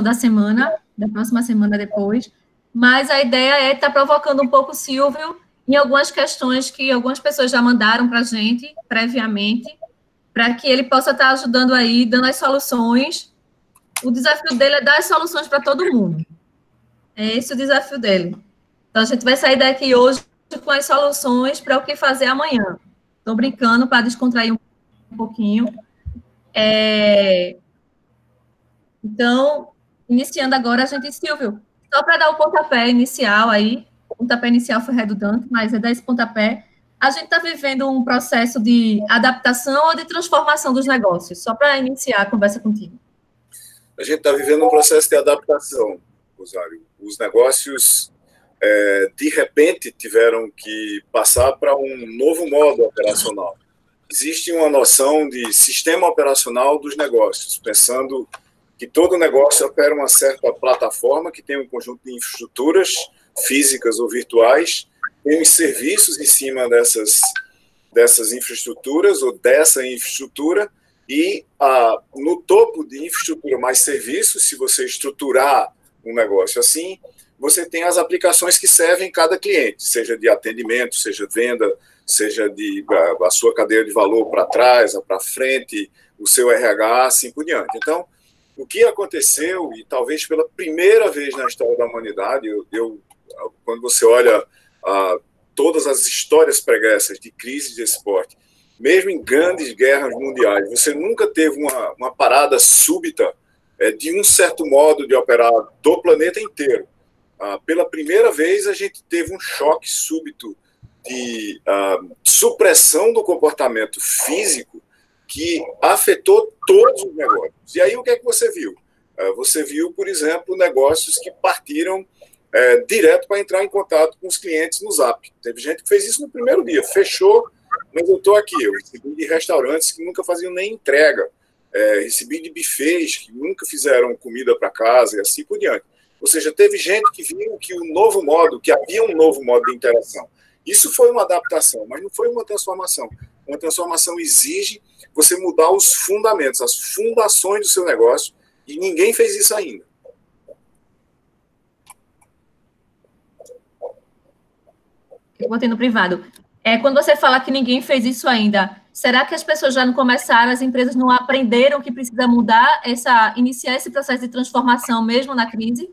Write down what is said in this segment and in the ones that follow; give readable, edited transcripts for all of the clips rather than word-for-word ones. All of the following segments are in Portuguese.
da semana, da próxima semana depois, mas a ideia é estar provocando um pouco o Silvio em algumas questões que algumas pessoas já mandaram para a gente previamente, para que ele possa estar ajudando aí, dando as soluções. O desafio dele é dar as soluções para todo mundo. É esse o desafio dele. Então, a gente vai sair daqui hoje com as soluções para o que fazer amanhã. Estou brincando para descontrair um pouquinho. Então, iniciando agora, Silvio, só para dar o pontapé inicial aí, o pontapé inicial foi redundante, mas é dar esse pontapé. A gente está vivendo um processo de adaptação ou de transformação dos negócios, só para iniciar a conversa contigo. A gente está vivendo um processo de adaptação, Rosário. Os negócios, de repente, tiveram que passar para um novo modo operacional. Existe uma noção de sistema operacional dos negócios, pensando que todo negócio opera uma certa plataforma que tem um conjunto de infraestruturas físicas ou virtuais, tem os serviços em cima dessas infraestruturas ou dessa infraestrutura, e no topo de infraestrutura mais serviços, se você estruturar um negócio assim, você tem as aplicações que servem cada cliente, seja de atendimento, seja venda, seja a sua cadeia de valor para trás, para frente, o seu RH, assim por diante. Então, o que aconteceu, e talvez pela primeira vez na história da humanidade, quando você olha todas as histórias pregressas de crise de esporte, mesmo em grandes guerras mundiais, você nunca teve uma parada súbita de um certo modo de operar do planeta inteiro. Pela primeira vez, a gente teve um choque súbito de supressão do comportamento físico que afetou todos os negócios. E aí, o que é que você viu? Você viu, por exemplo, negócios que partiram direto para entrar em contato com os clientes no Zap. Teve gente que fez isso no primeiro dia, fechou, mas eu estou aqui. Eu recebi de restaurantes que nunca faziam nem entrega, recebi de buffets que nunca fizeram comida para casa e assim por diante. Ou seja, teve gente que viu que que havia um novo modo de interação. Isso foi uma adaptação, mas não foi uma transformação. Uma transformação exige você mudar os fundamentos, as fundações do seu negócio, e ninguém fez isso ainda. Eu botei no privado. Quando você fala que ninguém fez isso ainda, será que as pessoas já não começaram, as empresas não aprenderam que precisa mudar, iniciar esse processo de transformação mesmo na crise?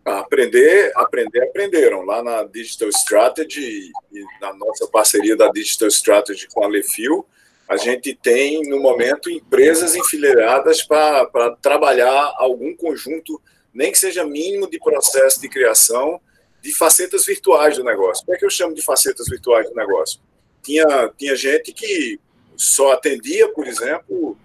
Aprenderam. Lá na Digital Strategy, e na nossa parceria da Digital Strategy com a Lefil, a gente tem, no momento, empresas enfileiradas para trabalhar algum conjunto, nem que seja mínimo, de processo de criação de facetas virtuais do negócio. Como é que eu chamo de facetas virtuais do negócio? Tinha gente que só atendia, por exemplo,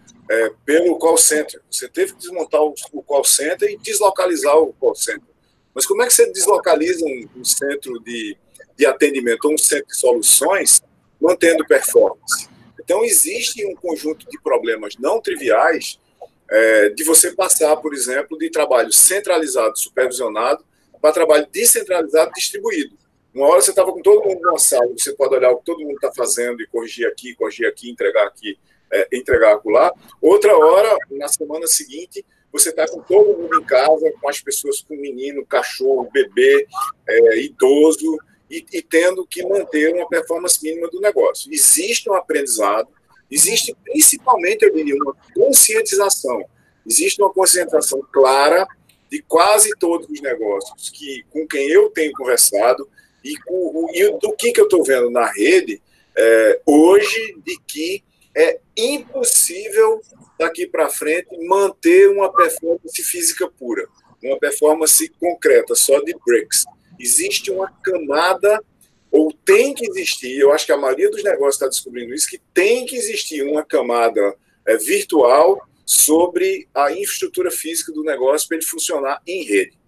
pelo call center. Você teve que desmontar o call center e deslocalizar o call center. Mas como é que você deslocaliza um centro de atendimento ou um centro de soluções mantendo performance? Então, existe um conjunto de problemas não triviais de você passar, por exemplo, de trabalho centralizado, supervisionado, para trabalho descentralizado, distribuído. Uma hora você estava com todo mundo numa sala, você pode olhar o que todo mundo está fazendo e corrigir aqui, entregar aqui, entregar acolá. Outra hora, na semana seguinte, você está com todo mundo em casa, com as pessoas, com menino, cachorro, bebê, idoso, e tendo que manter uma performance mínima do negócio. Existe um aprendizado, existe principalmente, eu diria, uma conscientização. Existe uma conscientização clara de quase todos os negócios com quem eu tenho conversado e do que eu estou vendo na rede hoje, de que é impossível daqui para frente manter uma performance física pura, uma performance concreta, só de bricks. Existe uma camada, ou tem que existir, eu acho que a maioria dos negócios está descobrindo isso, que tem que existir uma camada virtual sobre a infraestrutura física do negócio para ele funcionar em rede.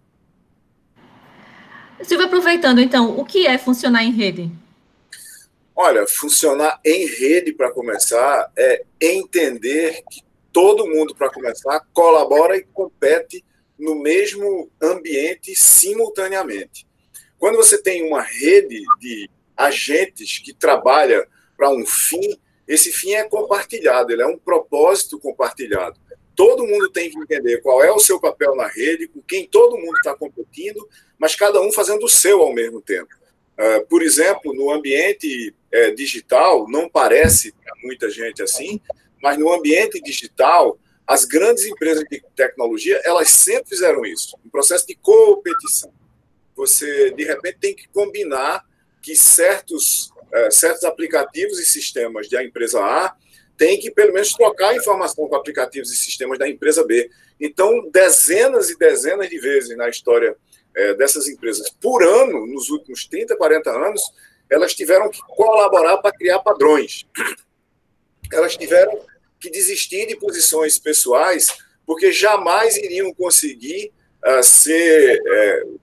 Silvio, aproveitando, então, o que é funcionar em rede? Olha, funcionar em rede, para começar, é entender que todo mundo, para começar, colabora e compete no mesmo ambiente simultaneamente. Quando você tem uma rede de agentes que trabalha para um fim, esse fim é compartilhado, ele é um propósito compartilhado. todo mundo tem que entender qual é o seu papel na rede, com quem todo mundo está competindo, mas cada um fazendo o seu ao mesmo tempo. Por exemplo, no ambiente digital, não parece para muita gente assim, mas no ambiente digital, as grandes empresas de tecnologia, elas sempre fizeram isso, um processo de competição. Você, de repente, tem que combinar que certos aplicativos e sistemas da empresa A têm que, pelo menos, trocar informação com aplicativos e sistemas da empresa B. Então, dezenas e dezenas de vezes na história dessas empresas, por ano, nos últimos 30, 40 anos, elas tiveram que colaborar para criar padrões. Elas tiveram que desistir de posições pessoais, porque jamais iriam conseguir ser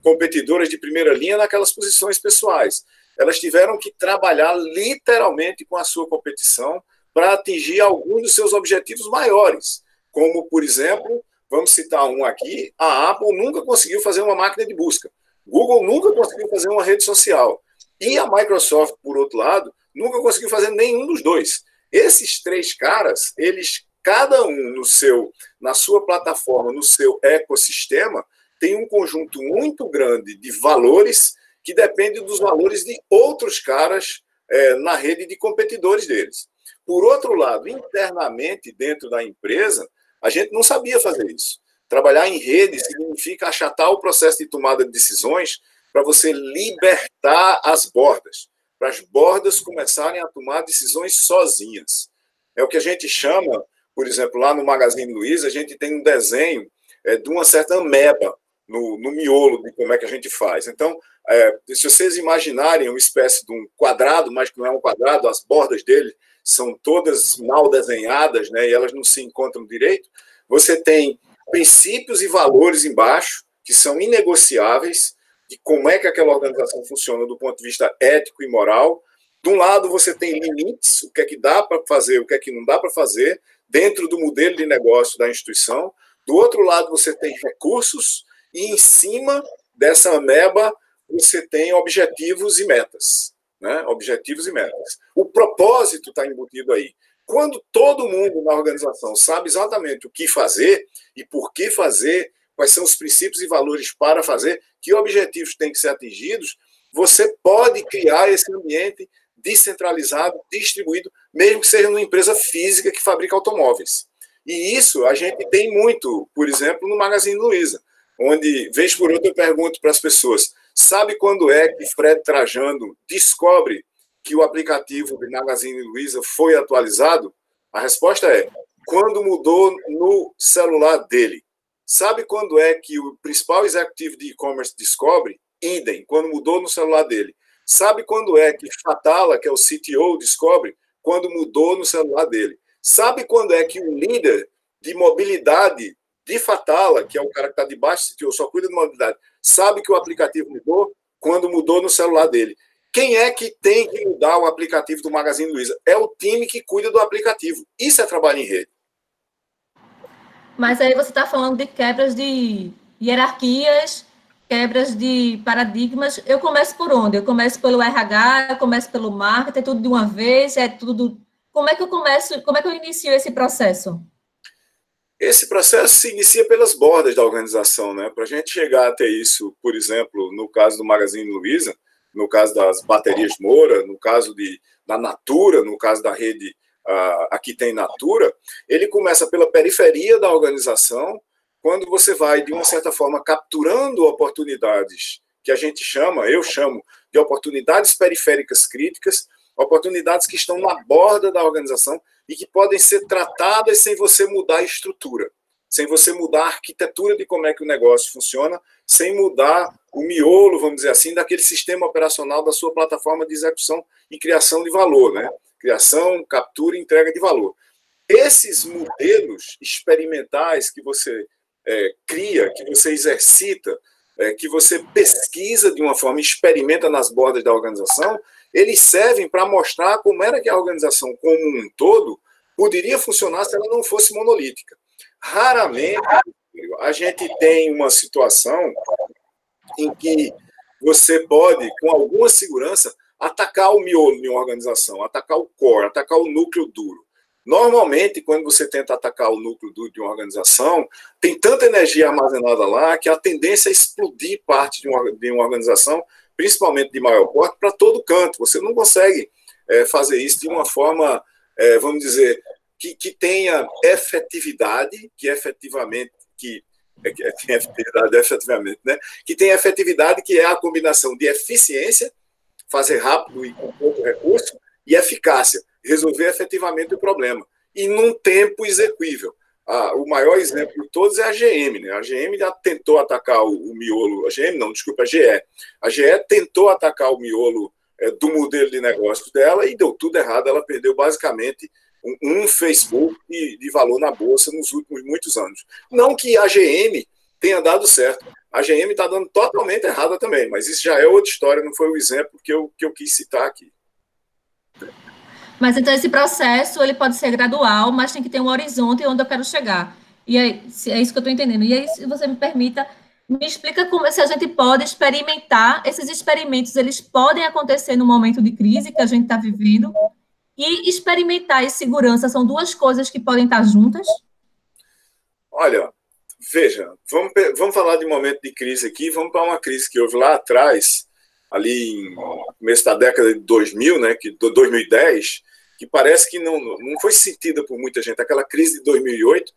competidoras de primeira linha naquelas posições pessoais. Elas tiveram que trabalhar literalmente com a sua competição para atingir alguns dos seus objetivos maiores, como, por exemplo, vamos citar um aqui, a Apple nunca conseguiu fazer uma máquina de busca, Google nunca conseguiu fazer uma rede social, e a Microsoft, por outro lado, nunca conseguiu fazer nenhum dos dois. Esses três caras, eles, cada um na sua plataforma, no seu ecossistema, tem um conjunto muito grande de valores que depende dos valores de outros caras na rede de competidores deles. Por outro lado, internamente, dentro da empresa, a gente não sabia fazer isso. Trabalhar em rede significa achatar o processo de tomada de decisões para você libertar as bordas, para as bordas começarem a tomar decisões sozinhas. É o que a gente chama, por exemplo, lá no Magazine Luiza, a gente tem um desenho de uma certa ameba no miolo de como é que a gente faz. Então, se vocês imaginarem uma espécie de um quadrado, mas que não é um quadrado, as bordas dele são todas mal desenhadas, né, e elas não se encontram direito, você tem princípios e valores embaixo, que são inegociáveis, de como é que aquela organização funciona do ponto de vista ético e moral. De um lado, você tem limites, o que é que dá para fazer, o que é que não dá para fazer, dentro do modelo de negócio da instituição. Do outro lado, você tem recursos, e em cima dessa ameba, você tem objetivos e metas. Né? Objetivos e metas. O propósito está embutido aí. Quando todo mundo na organização sabe exatamente o que fazer e por que fazer, quais são os princípios e valores para fazer, que objetivos têm que ser atingidos, você pode criar esse ambiente descentralizado, distribuído, mesmo que seja numa empresa física que fabrica automóveis. E isso a gente tem muito, por exemplo, no Magazine Luiza, onde, vez por outra, eu pergunto para as pessoas, sabe quando é que Fred Trajano descobre que o aplicativo do Magazine Luiza foi atualizado? A resposta é, quando mudou no celular dele. Sabe quando é que o principal executivo de e-commerce descobre? Idem, quando mudou no celular dele. Sabe quando é que Fatala, que é o CTO, descobre? Quando mudou no celular dele. Sabe quando é que o líder de mobilidade de Fatala, que é o cara que está debaixo do CTO, só cuida de mobilidade, sabe que o aplicativo mudou? Quando mudou no celular dele. Quem é que tem que mudar o aplicativo do Magazine Luiza? É o time que cuida do aplicativo. Isso é trabalho em rede. Mas aí você está falando de quebras de hierarquias, quebras de paradigmas. Eu começo por onde? Eu começo pelo RH, eu começo pelo marketing, é tudo de uma vez, é tudo... Como é que eu começo, como é que eu inicio esse processo? Esse processo se inicia pelas bordas da organização, né? Para a gente chegar até isso, por exemplo, no caso do Magazine Luiza, no caso das baterias Moura, no caso da Natura, no caso da rede aqui tem Natura, ele começa pela periferia da organização, quando você vai, de uma certa forma, capturando oportunidades que a gente chama, eu chamo, de oportunidades periféricas críticas, oportunidades que estão na borda da organização e que podem ser tratadas sem você mudar a estrutura, sem você mudar a arquitetura de como é que o negócio funciona, sem mudar o miolo, vamos dizer assim, daquele sistema operacional da sua plataforma de execução e criação de valor, né? Criação, captura e entrega de valor. Esses modelos experimentais que você cria, que você exercita, que você pesquisa de uma forma, experimenta nas bordas da organização, eles servem para mostrar como era que a organização como um todo poderia funcionar se ela não fosse monolítica. Raramente a gente tem uma situação em que você pode, com alguma segurança, atacar o miolo de uma organização, atacar o core, atacar o núcleo duro. Normalmente, quando você tenta atacar o núcleo de uma organização, tem tanta energia armazenada lá que a tendência é explodir parte de uma organização, principalmente de maior porte, para todo canto. Você não consegue fazer isso de uma forma, vamos dizer, que tenha efetividade, que efetivamente, né? Que tenha efetividade, que é a combinação de eficiência, fazer rápido e com pouco recurso, e eficácia, resolver efetivamente o problema, e num tempo exequível. O maior exemplo de todos é a GM, né? A GM já tentou atacar o miolo, a GM não, desculpa, a GE. A GE tentou atacar o miolo do modelo de negócio dela e deu tudo errado, ela perdeu basicamente um Facebook de valor na Bolsa nos últimos muitos anos. Não que a GM tenha dado certo, a GM está dando totalmente errada também, mas isso já é outra história, não foi o exemplo que eu quis citar aqui. Mas então esse processo ele pode ser gradual, mas tem que ter um horizonte onde eu quero chegar. E aí, é isso que eu estou entendendo. E aí, se você me permita, me explica como se a gente pode experimentar, esses experimentos, eles podem acontecer no momento de crise que a gente está vivendo, e experimentar e segurança são duas coisas que podem estar juntas? Olha, veja, vamos falar de momento de crise aqui, vamos para uma crise que houve lá atrás, ali no começo da década de 2000, né, 2010, que parece que não foi sentida por muita gente. Aquela crise de 2008,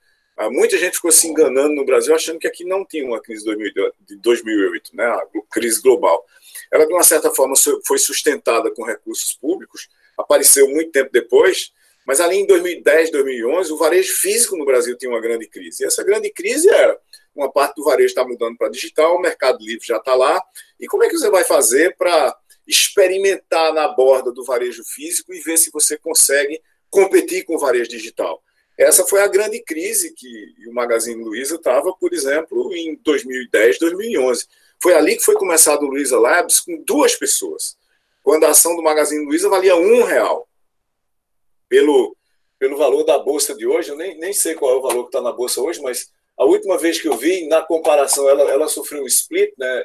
muita gente ficou se enganando no Brasil, achando que aqui não tinha uma crise de 2008, né, a crise global. Ela, de uma certa forma, foi sustentada com recursos públicos, apareceu muito tempo depois, mas ali em 2010, 2011, o varejo físico no Brasil tinha uma grande crise. E essa grande crise era uma parte do varejo está mudando para digital, o Mercado Livre já está lá. E como é que você vai fazer para experimentar na borda do varejo físico e ver se você consegue competir com o varejo digital? Essa foi a grande crise que o Magazine Luiza estava, por exemplo, em 2010, 2011. Foi ali que foi começado o Luiza Labs com 2 pessoas, quando a ação do Magazine Luiza valia R$1. Pelo valor da bolsa de hoje, eu nem sei qual é o valor que está na bolsa hoje, mas a última vez que eu vi, na comparação, ela sofreu um split, né,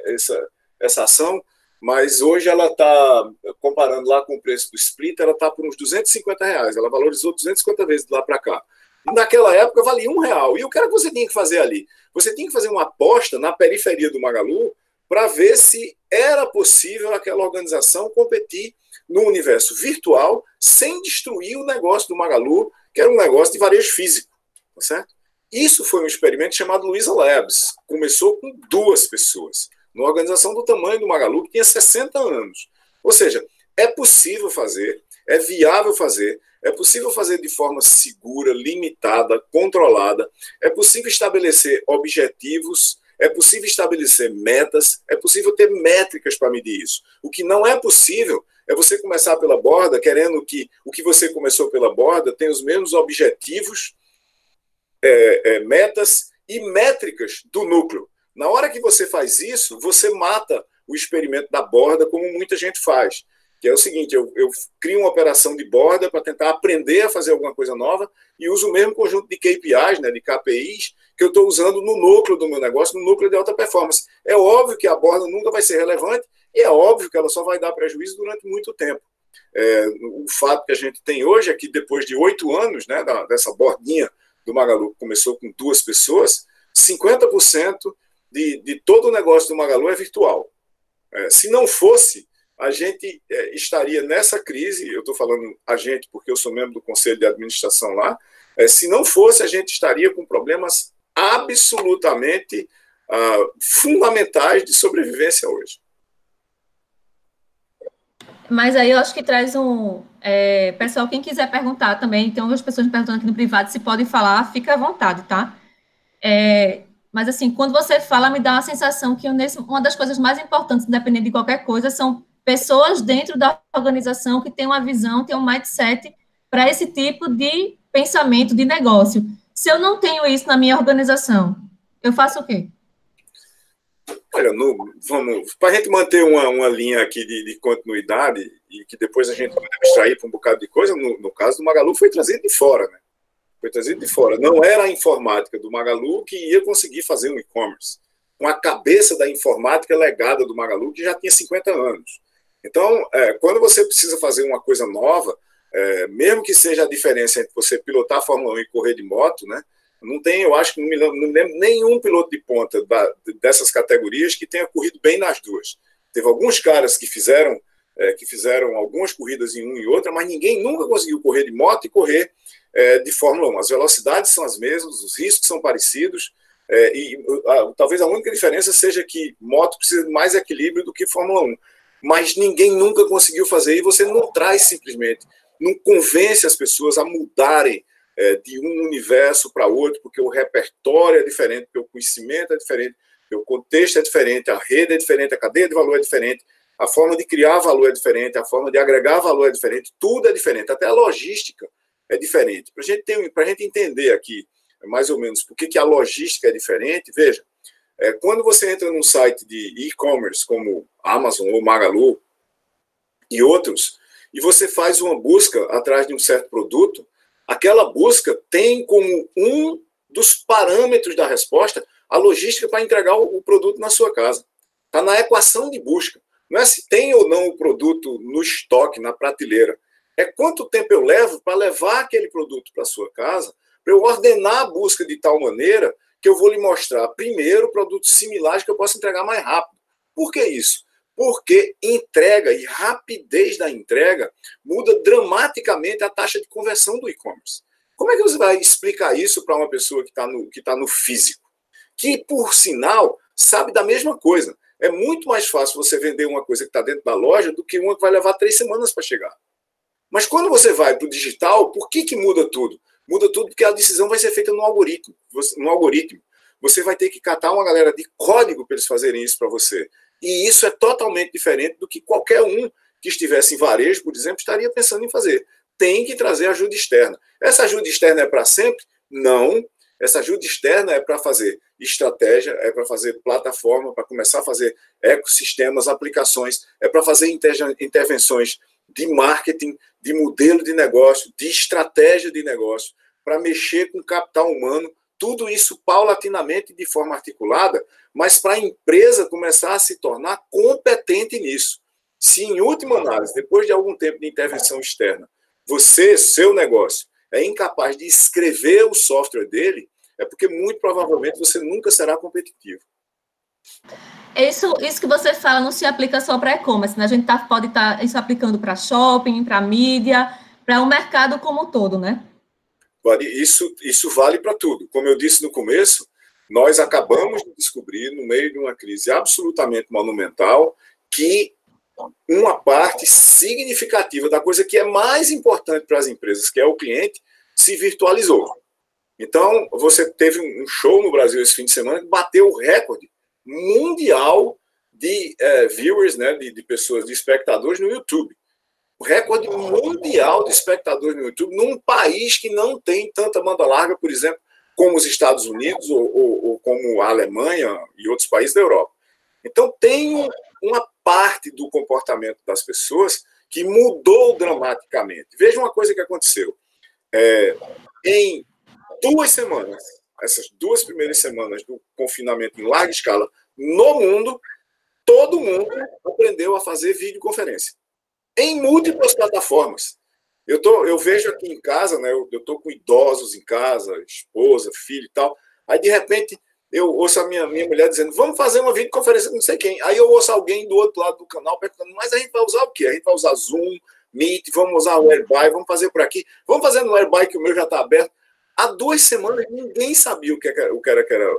essa ação, mas hoje ela está, comparando lá com o preço do split, ela está por uns R$250, ela valorizou 250 vezes de lá para cá. Naquela época valia R$1, e o que era que você tinha que fazer ali? Você tinha que fazer uma aposta na periferia do Magalu para ver se era possível aquela organização competir no universo virtual sem destruir o negócio do Magalu, que era um negócio de varejo físico, tá certo? Isso foi um experimento chamado Luiza Labs. Começou com 2 pessoas, numa organização do tamanho do Magalu, que tinha 60 anos. Ou seja, é possível fazer, é viável fazer, é possível fazer de forma segura, limitada, controlada, é possível estabelecer objetivos, é possível estabelecer metas, é possível ter métricas para medir isso. O que não é possível é você começar pela borda, querendo que o que você começou pela borda tenha os mesmos objetivos, metas e métricas do núcleo. Na hora que você faz isso, você mata o experimento da borda, como muita gente faz. Que é o seguinte, eu crio uma operação de borda para tentar aprender a fazer alguma coisa nova e uso o mesmo conjunto de KPIs, né, de KPIs, que eu estou usando no núcleo do meu negócio, no núcleo de alta performance. É óbvio que a borda nunca vai ser relevante e é óbvio que ela só vai dar prejuízo durante muito tempo. O fato que a gente tem hoje é que depois de 8 anos, né, dessa bordinha do Magalu, que começou com 2 pessoas, 50% de todo o negócio do Magalu é virtual. Se não fosse, a gente estaria nessa crise, eu estou falando a gente porque eu sou membro do conselho de administração lá, se não fosse, a gente estaria com problemas absolutamente fundamentais de sobrevivência hoje. Mas aí eu acho que traz pessoal, quem quiser perguntar também, tem algumas pessoas me perguntando aqui no privado se podem falar, fica à vontade, tá? Mas, assim, quando você fala, me dá uma sensação que uma das coisas mais importantes, independente de qualquer coisa, são pessoas dentro da organização que têm uma visão, têm um mindset para esse tipo de pensamento, de negócio. Se eu não tenho isso na minha organização, eu faço o quê? Olha, para a gente manter uma linha aqui de continuidade e que depois a gente vai abstrair para um bocado de coisa, no caso do Magalu, foi trazido de fora, né? Foi trazido de fora. Não era a informática do Magalu que ia conseguir fazer um e-commerce. Com a cabeça da informática legada do Magalu, que já tinha 50 anos. Então, quando você precisa fazer uma coisa nova, mesmo que seja a diferença entre você pilotar a Fórmula 1 e correr de moto, né? Não tem, eu acho que não lembro nenhum piloto de ponta dessas categorias que tenha corrido bem nas duas. Teve alguns caras que fizeram algumas corridas em uma e outra, mas ninguém nunca conseguiu correr de moto e correr de Fórmula 1. As velocidades são as mesmas, os riscos são parecidos, talvez a única diferença seja que moto precisa de mais equilíbrio do que Fórmula 1. Mas ninguém nunca conseguiu fazer, e você não traz simplesmente, não convence as pessoas a mudarem de um universo para outro, porque o repertório é diferente, porque o conhecimento é diferente, porque o contexto é diferente, a rede é diferente, a cadeia de valor é diferente, a forma de criar valor é diferente, a forma de agregar valor é diferente, tudo é diferente, até a logística é diferente. Para a gente entender aqui, mais ou menos, por que a logística é diferente, veja, quando você entra num site de e-commerce como Amazon ou Magalu e outros, e você faz uma busca atrás de um certo produto, aquela busca tem como um dos parâmetros da resposta a logística para entregar o produto na sua casa. Está na equação de busca. Não é se tem ou não o produto no estoque, na prateleira. É quanto tempo eu levo para levar aquele produto para a sua casa, para eu ordenar a busca de tal maneira que eu vou lhe mostrar primeiro produtos similares que eu possa entregar mais rápido. Por que isso? Porque entrega e rapidez da entrega muda dramaticamente a taxa de conversão do e-commerce. Como é que você vai explicar isso para uma pessoa que está no físico? Que, por sinal, sabe da mesma coisa. É muito mais fácil você vender uma coisa que está dentro da loja do que uma que vai levar 3 semanas para chegar. Mas quando você vai para o digital, por que muda tudo? Muda tudo porque a decisão vai ser feita no algoritmo. Você vai ter que catar uma galera de código para eles fazerem isso para você. E isso é totalmente diferente do que qualquer um que estivesse em varejo, por exemplo, estaria pensando em fazer. Tem que trazer ajuda externa. Essa ajuda externa é para sempre? Não. Essa ajuda externa é para fazer estratégia, é para fazer plataforma, para começar a fazer ecossistemas, aplicações, é para fazer intervenções de marketing, de modelo de negócio, de estratégia de negócio, para mexer com capital humano, tudo isso paulatinamente de forma articulada, mas para a empresa começar a se tornar competente nisso. Se, em última análise, depois de algum tempo de intervenção externa, seu negócio, é incapaz de escrever o software dele, é porque muito provavelmente você nunca será competitivo. Isso que você fala não se aplica só para e-commerce, né? A gente pode estar isso aplicando para shopping, para mídia, para o mercado como um todo, né? Isso vale para tudo. Como eu disse no começo, nós acabamos de descobrir, no meio de uma crise absolutamente monumental, que uma parte significativa da coisa que é mais importante para as empresas, que é o cliente, se virtualizou. Então, você teve um show no Brasil esse fim de semana que bateu o recorde mundial de viewers, né, de pessoas, de espectadores no YouTube. O recorde mundial de espectadores no YouTube num país que não tem tanta banda larga, por exemplo, como os Estados Unidos ou como a Alemanha e outros países da Europa. Então, tem uma parte do comportamento das pessoas que mudou dramaticamente. Veja uma coisa que aconteceu. Em 2 semanas, essas 2 primeiras semanas do confinamento em larga escala no mundo, todo mundo aprendeu a fazer videoconferência em múltiplas plataformas. Eu vejo aqui em casa, né, eu estou com idosos em casa, esposa, filho e tal, aí de repente eu ouço a minha mulher dizendo, vamos fazer uma videoconferência com não sei quem, aí eu ouço alguém do outro lado do canal perguntando, mas a gente vai usar o quê? A gente vai usar Zoom, Meet, vamos usar o Airby, vamos fazer por aqui, vamos fazer no Airby que o meu já está aberto. Há 2 semanas ninguém sabia o que era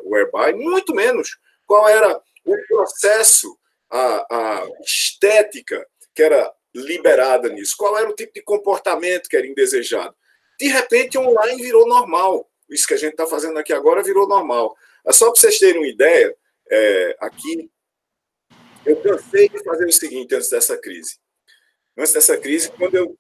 o Airby, muito menos qual era o processo, a estética que era liberada nisso, qual era o tipo de comportamento que era indesejado. De repente, online virou normal. Isso que a gente está fazendo aqui agora virou normal. Só para vocês terem uma ideia, aqui, eu cansei de fazer o seguinte antes dessa crise. Antes dessa crise,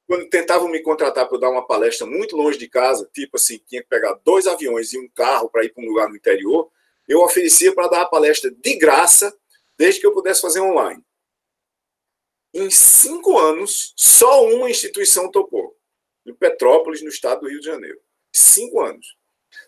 quando tentavam me contratar para dar uma palestra muito longe de casa, tipo assim, tinha que pegar 2 aviões e um carro para ir para um lugar no interior, eu oferecia para dar a palestra de graça, desde que eu pudesse fazer online. Em 5 anos, só uma instituição topou. Em Petrópolis, no estado do Rio de Janeiro. 5 anos.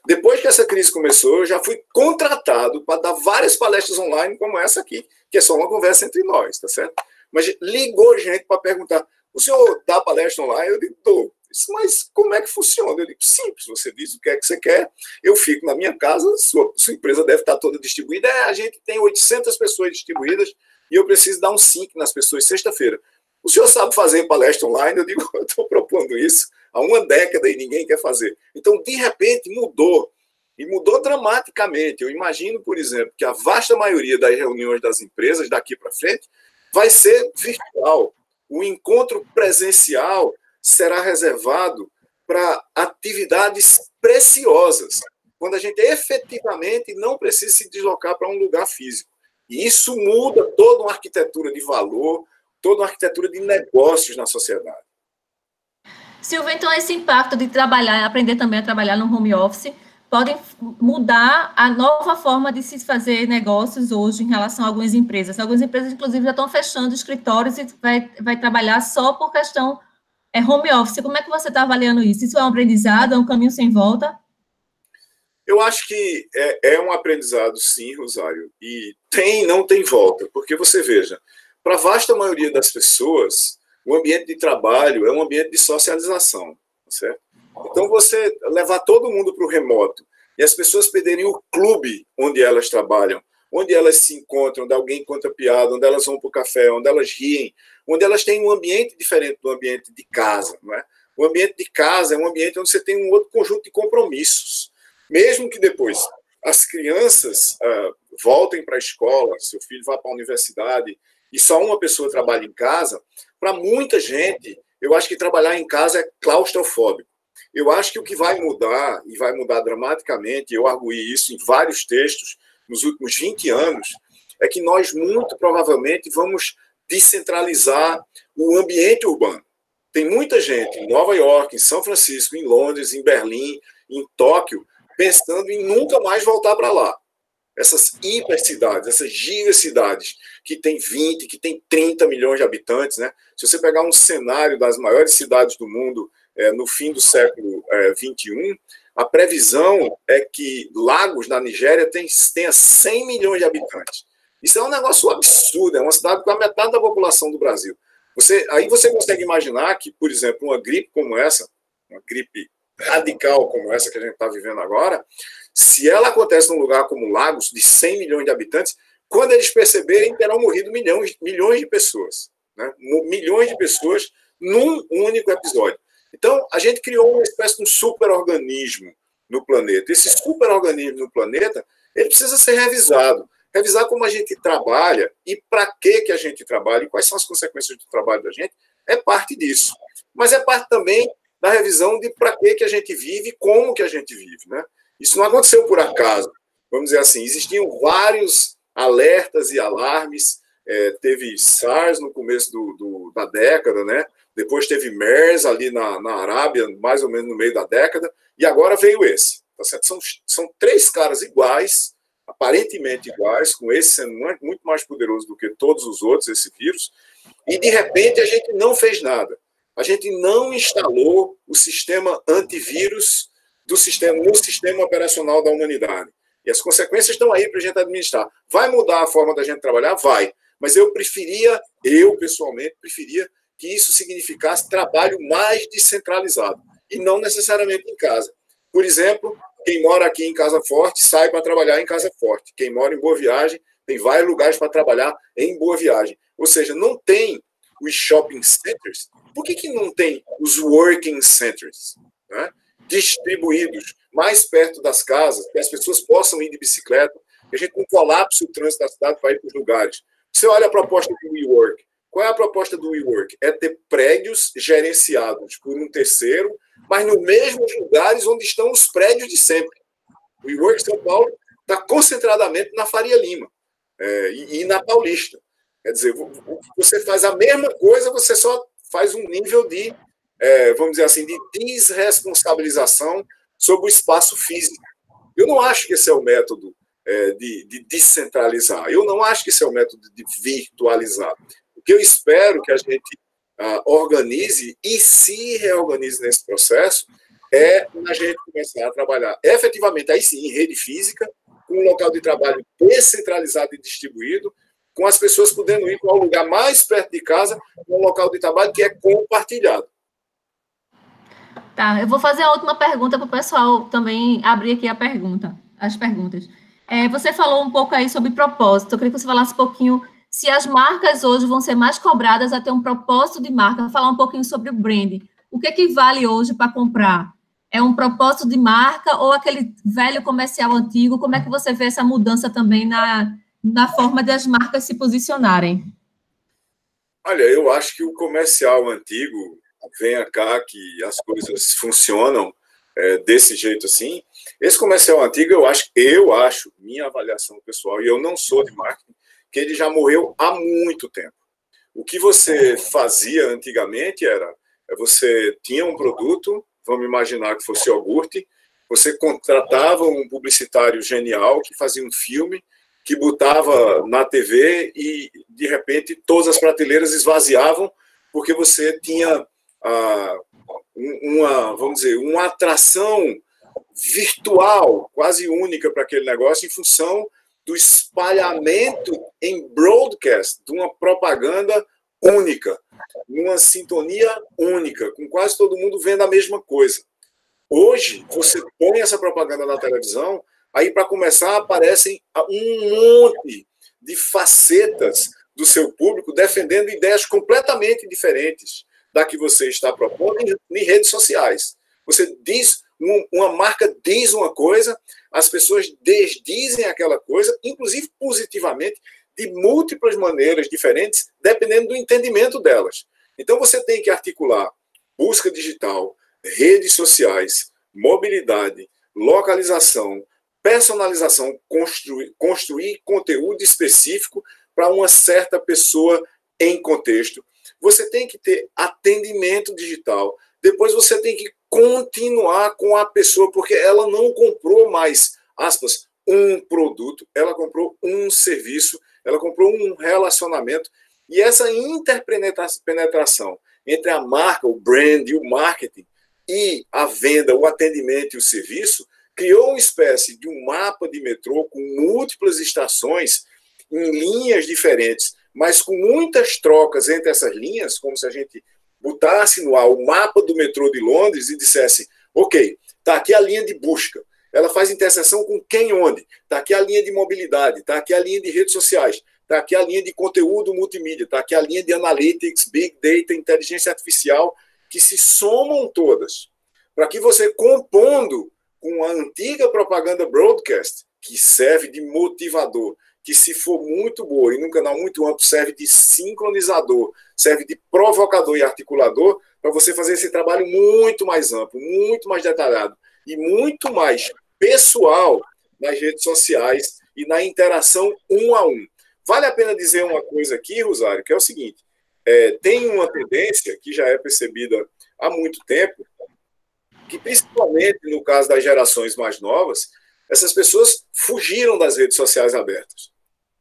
Depois que essa crise começou, eu já fui contratado para dar várias palestras online como essa aqui, que é só uma conversa entre nós, tá certo? Mas ligou gente para perguntar, o senhor dá palestra online? Eu digo, dou. Mas como é que funciona? Eu digo, simples, você diz o que é que você quer, eu fico na minha casa, sua empresa deve estar toda distribuída, a gente tem 800 pessoas distribuídas e eu preciso dar um sync nas pessoas sexta-feira. O senhor sabe fazer palestra online? Eu digo, eu estou propondo isso há uma década e ninguém quer fazer. Então, de repente, mudou. E mudou dramaticamente. Eu imagino, por exemplo, que a vasta maioria das reuniões das empresas daqui para frente vai ser virtual. O encontro presencial será reservado para atividades preciosas, quando a gente efetivamente não precisa se deslocar para um lugar físico. E isso muda toda uma arquitetura de valor, toda uma arquitetura de negócios na sociedade. Silvio, então esse impacto de trabalhar, aprender também a trabalhar no home office, podem mudar a nova forma de se fazer negócios hoje em relação a algumas empresas. Algumas empresas, inclusive, já estão fechando escritórios e vai trabalhar só por questão home office. Como é que você está avaliando isso? Isso é um aprendizado, é um caminho sem volta? Eu acho que é um aprendizado, sim, Rosário, e não tem volta, porque você veja, para a vasta maioria das pessoas, o ambiente de trabalho é um ambiente de socialização, certo? Então, você levar todo mundo para o remoto e as pessoas perderem o clube onde elas trabalham, onde elas se encontram, onde alguém conta piada, onde elas vão para o café, onde elas riem, onde elas têm um ambiente diferente do ambiente de casa, não é? O ambiente de casa é um ambiente onde você tem um outro conjunto de compromissos. Mesmo que depois as crianças voltem para a escola, seu filho vá para a universidade e só uma pessoa trabalha em casa, para muita gente, eu acho que trabalhar em casa é claustrofóbico. Eu acho que o que vai mudar, e vai mudar dramaticamente, eu arguí isso em vários textos nos últimos 20 anos, é que nós muito provavelmente vamos descentralizar o ambiente urbano. Tem muita gente em Nova York, em São Francisco, em Londres, em Berlim, em Tóquio, pensando em nunca mais voltar para lá. Essas hipercidades, essas gigacidades, que tem 20, que tem 30 milhões de habitantes, né? Se você pegar um cenário das maiores cidades do mundo no fim do século XXI, a previsão é que Lagos, na Nigéria, tenha 100 milhões de habitantes. Isso é um negócio absurdo, é uma cidade com a metade da população do Brasil. Aí você consegue imaginar que, por exemplo, uma gripe como essa, uma gripe radical como essa que a gente está vivendo agora, se ela acontece num lugar como Lagos, de 100 milhões de habitantes, quando eles perceberem, terão morrido milhões de pessoas. Né? Milhões de pessoas num único episódio. Então, a gente criou uma espécie de um superorganismo no planeta. Esse superorganismo no planeta, ele precisa ser revisado. Revisar como a gente trabalha e para que a gente trabalha e quais são as consequências do trabalho da gente, é parte disso. Mas é parte também da revisão de para que a gente vive e como que a gente vive. Né? Isso não aconteceu por acaso. Vamos dizer assim, existiam vários alertas e alarmes. Teve SARS no começo da década, né? Depois teve MERS ali na Arábia, mais ou menos no meio da década, e agora veio esse. Tá certo? São três caras iguais, aparentemente iguais, com esse sendo muito mais poderoso do que todos os outros, esse vírus, e de repente a gente não fez nada. A gente não instalou o sistema antivírus no sistema operacional da humanidade. E as consequências estão aí para a gente administrar. Vai mudar a forma da gente trabalhar? Vai. Mas eu pessoalmente, preferia que isso significasse trabalho mais descentralizado, e não necessariamente em casa. Por exemplo, quem mora aqui em Casa Forte, sai para trabalhar em Casa Forte. Quem mora em Boa Viagem, tem vários lugares para trabalhar em Boa Viagem. Ou seja, não tem os shopping centers. Por que não tem os working centers, né? Distribuídos mais perto das casas, que as pessoas possam ir de bicicleta, que a gente não colapse o trânsito da cidade para ir para os lugares. Você olha a proposta do WeWork. Qual é a proposta do WeWork? É ter prédios gerenciados por um terceiro, mas nos mesmos lugares onde estão os prédios de sempre. O WeWork São Paulo está concentradamente na Faria Lima e na Paulista. Quer dizer, você faz a mesma coisa, você só faz um nível de, vamos dizer assim, de desresponsabilização sobre o espaço físico. Eu não acho que esse é o método de descentralizar. Eu não acho que esse é o método de virtualizar. O que eu espero que a gente organize e se reorganize nesse processo é a gente começar a trabalhar efetivamente, aí sim, em rede física, com um local de trabalho descentralizado e distribuído, com as pessoas podendo ir para o lugar mais perto de casa, um local de trabalho que é compartilhado. Tá, eu vou fazer a última pergunta para o pessoal também abrir aqui as perguntas. Você falou um pouco aí sobre propósito, eu queria que você falasse um pouquinho se as marcas hoje vão ser mais cobradas a ter um propósito de marca, falar um pouquinho sobre o brand. O que vale hoje para comprar? É um propósito de marca ou aquele velho comercial antigo? Como é que você vê essa mudança também na forma das marcas se posicionarem? Olha, eu acho que o comercial antigo, venha cá que as coisas funcionam desse jeito assim. Esse comercial antigo, eu acho, minha avaliação pessoal, e eu não sou de marketing, que ele já morreu há muito tempo. O que você fazia antigamente era, você tinha um produto, vamos imaginar que fosse iogurte, você contratava um publicitário genial que fazia um filme, que botava na TV e, de repente, todas as prateleiras esvaziavam porque você tinha vamos dizer, uma atração virtual quase única para aquele negócio em função do espalhamento em broadcast de uma propaganda única, numa sintonia única, com quase todo mundo vendo a mesma coisa. Hoje, você põe essa propaganda na televisão, aí, para começar, aparecem um monte de facetas do seu público defendendo ideias completamente diferentes da que você está propondo em redes sociais. Você diz, uma marca diz uma coisa, as pessoas desdizem aquela coisa, inclusive positivamente, de múltiplas maneiras diferentes, dependendo do entendimento delas. Então, você tem que articular busca digital, redes sociais, mobilidade, localização, personalização, construir conteúdo específico para uma certa pessoa em contexto. Você tem que ter atendimento digital. Depois você tem que continuar com a pessoa, porque ela não comprou mais, aspas, um produto, ela comprou um serviço, ela comprou um relacionamento. E essa interpenetração entre a marca, o brand e o marketing, e a venda, o atendimento e o serviço, criou uma espécie de um mapa de metrô com múltiplas estações em linhas diferentes, mas com muitas trocas entre essas linhas, como se a gente botasse no ar o mapa do metrô de Londres e dissesse, ok, está aqui a linha de busca, ela faz interseção com quem onde, está aqui a linha de mobilidade, está aqui a linha de redes sociais, está aqui a linha de conteúdo multimídia, está aqui a linha de analytics, big data, inteligência artificial, que se somam todas, para que você, compondo com a antiga propaganda broadcast, que serve de motivador, que se for muito boa e num canal muito amplo serve de sincronizador, serve de provocador e articulador, para você fazer esse trabalho muito mais amplo, muito mais detalhado e muito mais pessoal nas redes sociais e na interação um a um. Vale a pena dizer uma coisa aqui, Rosário, que é o seguinte, tem uma tendência que já é percebida há muito tempo, que principalmente no caso das gerações mais novas, essas pessoas fugiram das redes sociais abertas.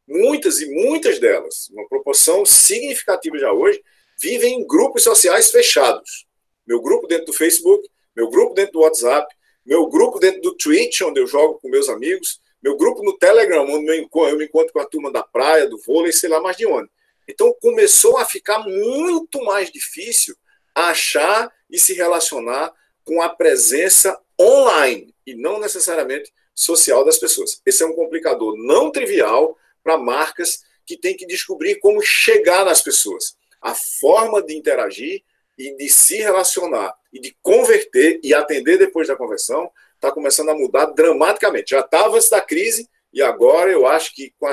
Muitas e muitas delas, uma proporção significativa já hoje, vivem em grupos sociais fechados. Meu grupo dentro do Facebook, meu grupo dentro do WhatsApp, meu grupo dentro do Twitch, onde eu jogo com meus amigos, meu grupo no Telegram, onde eu me encontro com a turma da praia, do vôlei, sei lá mais de onde. Então começou a ficar muito mais difícil achar e se relacionar com a presença online e não necessariamente social das pessoas. Esse é um complicador não trivial para marcas que têm que descobrir como chegar nas pessoas. A forma de interagir e de se relacionar e de converter e atender depois da conversão está começando a mudar dramaticamente. Já estava antes da crise e agora eu acho que com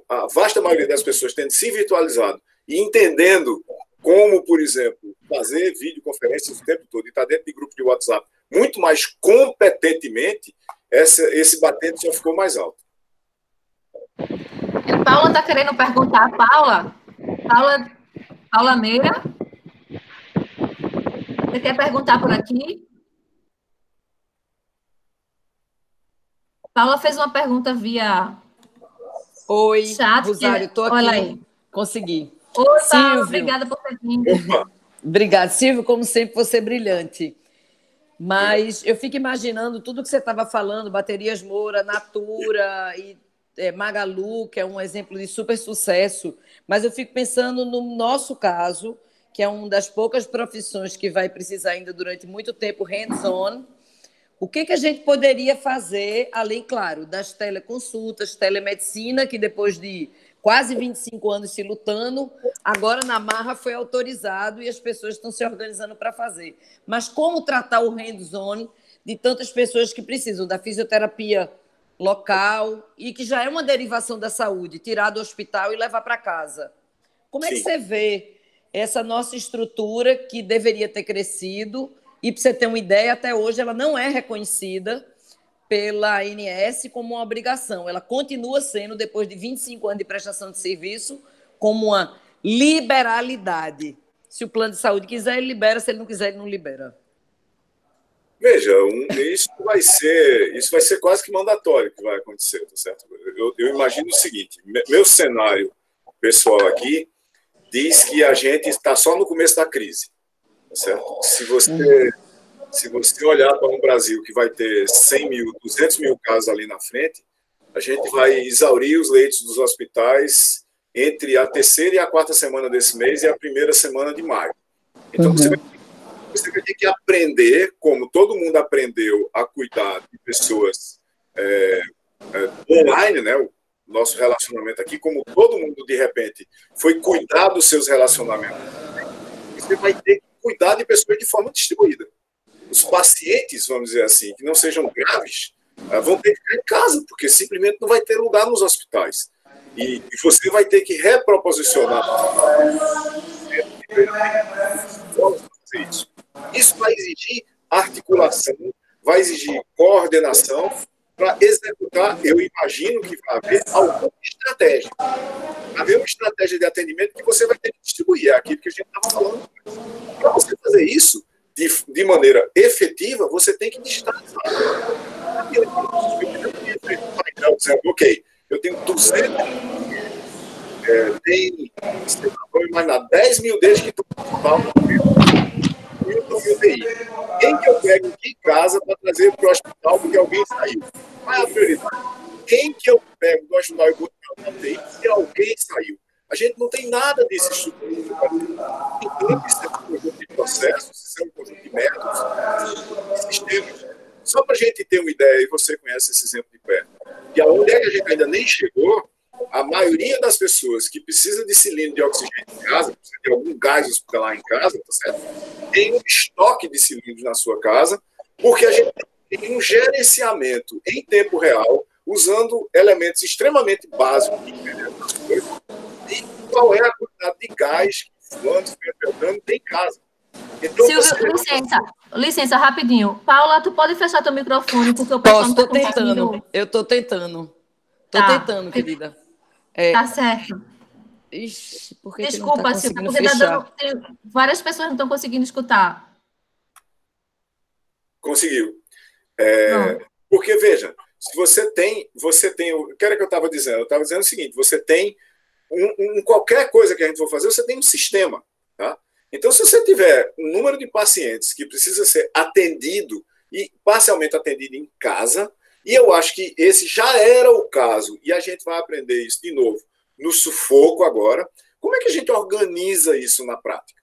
a vasta maioria das pessoas tendo se virtualizado e entendendo como, por exemplo, fazer videoconferências o tempo todo e estar dentro de grupo de WhatsApp muito mais competentemente, esse batente só ficou mais alto. A Paula está querendo perguntar. Paula Meira, você quer perguntar por aqui? Paula fez uma pergunta via Oi, chat. Rosário, estou aqui. Olha aí. Consegui. Oi, Paula, obrigada por ter vindo. Obrigada, Silvio, como sempre, você é brilhante. Mas eu fico imaginando tudo que você estava falando, baterias Moura, Natura, e Magalu, que é um exemplo de super sucesso, mas eu fico pensando no nosso caso, que é uma das poucas profissões que vai precisar ainda durante muito tempo hands-on. O que a gente poderia fazer, além, claro, das teleconsultas, telemedicina, que depois de quase 25 anos se lutando, agora na marra foi autorizado e as pessoas estão se organizando para fazer. Mas como tratar o hands-on de tantas pessoas que precisam da fisioterapia local e que já é uma derivação da saúde, tirar do hospital e levar para casa? Como é que você vê essa nossa estrutura que deveria ter crescido? E, para você ter uma ideia, até hoje ela não é reconhecida pela ANS como uma obrigação. Ela continua sendo, depois de 25 anos de prestação de serviço, como uma liberalidade. Se o plano de saúde quiser, ele libera. Se ele não quiser, ele não libera. Veja, isso vai ser quase que mandatório que vai acontecer, tá certo? Eu imagino o seguinte, meu cenário pessoal aqui diz que a gente está só no começo da crise, tá certo? Se você olhar para um Brasil que vai ter 100 mil, 200 mil casos ali na frente, a gente vai exaurir os leitos dos hospitais entre a terceira e a quarta semana desse mês e a primeira semana de maio. Então, você vai ter que aprender, como todo mundo aprendeu a cuidar de pessoas online, né? O nosso relacionamento aqui, como todo mundo, de repente, foi cuidar dos seus relacionamentos. Você vai ter que cuidar de pessoas de forma distribuída. Os pacientes, vamos dizer assim, que não sejam graves, vão ter que ficar em casa, porque simplesmente não vai ter lugar nos hospitais. E você vai ter que reproposicionar. Isso vai exigir articulação, vai exigir coordenação para executar. Eu imagino que vai haver alguma estratégia. Vai haver uma estratégia de atendimento que você vai ter que distribuir. É aquilo que a gente estava falando. Para você fazer isso de maneira efetiva, você tem que digitalizar. Ok, eu tenho 200, tem, vamos imaginar, 10 mil deles que estão no total no UTI. Quem que eu pego de casa para trazer para o hospital porque alguém saiu? Qual é a prioridade? Quem que eu pego do hospital e vou para o UTI se alguém saiu? A gente não tem nada desse estrutura. Então, isso é um conjunto de processos, isso é um conjunto de métodos, de sistemas. Só para a gente ter uma ideia, e você conhece esse exemplo de perto, e aonde é que a gente ainda nem chegou, a maioria das pessoas que precisa de cilindro de oxigênio em casa, precisa de algum gás hospitalar em casa, tá certo? Tem um estoque de cilindros na sua casa, porque a gente tem um gerenciamento em tempo real, usando elementos extremamente básicos de internet das coisas, e qual é a quantidade de gás que fulano tem em casa. Então, Silvio, licença, rapidinho. Paula, tu pode fechar teu microfone, porque o pessoal não está conseguindo. Eu estou tentando. Estou tentando, querida. Tá certo. Ixi, por que Desculpa, que não Silvio, tá porque várias pessoas não estão conseguindo escutar. Conseguiu. Porque, veja, se você tem o que era que eu estava dizendo? Eu estava dizendo o seguinte, você tem qualquer coisa que a gente for fazer, você tem um sistema, tá? Então, se você tiver um número de pacientes que precisa ser atendido e parcialmente atendido em casa, e eu acho que esse já era o caso, e a gente vai aprender isso de novo no sufoco agora, como é que a gente organiza isso na prática?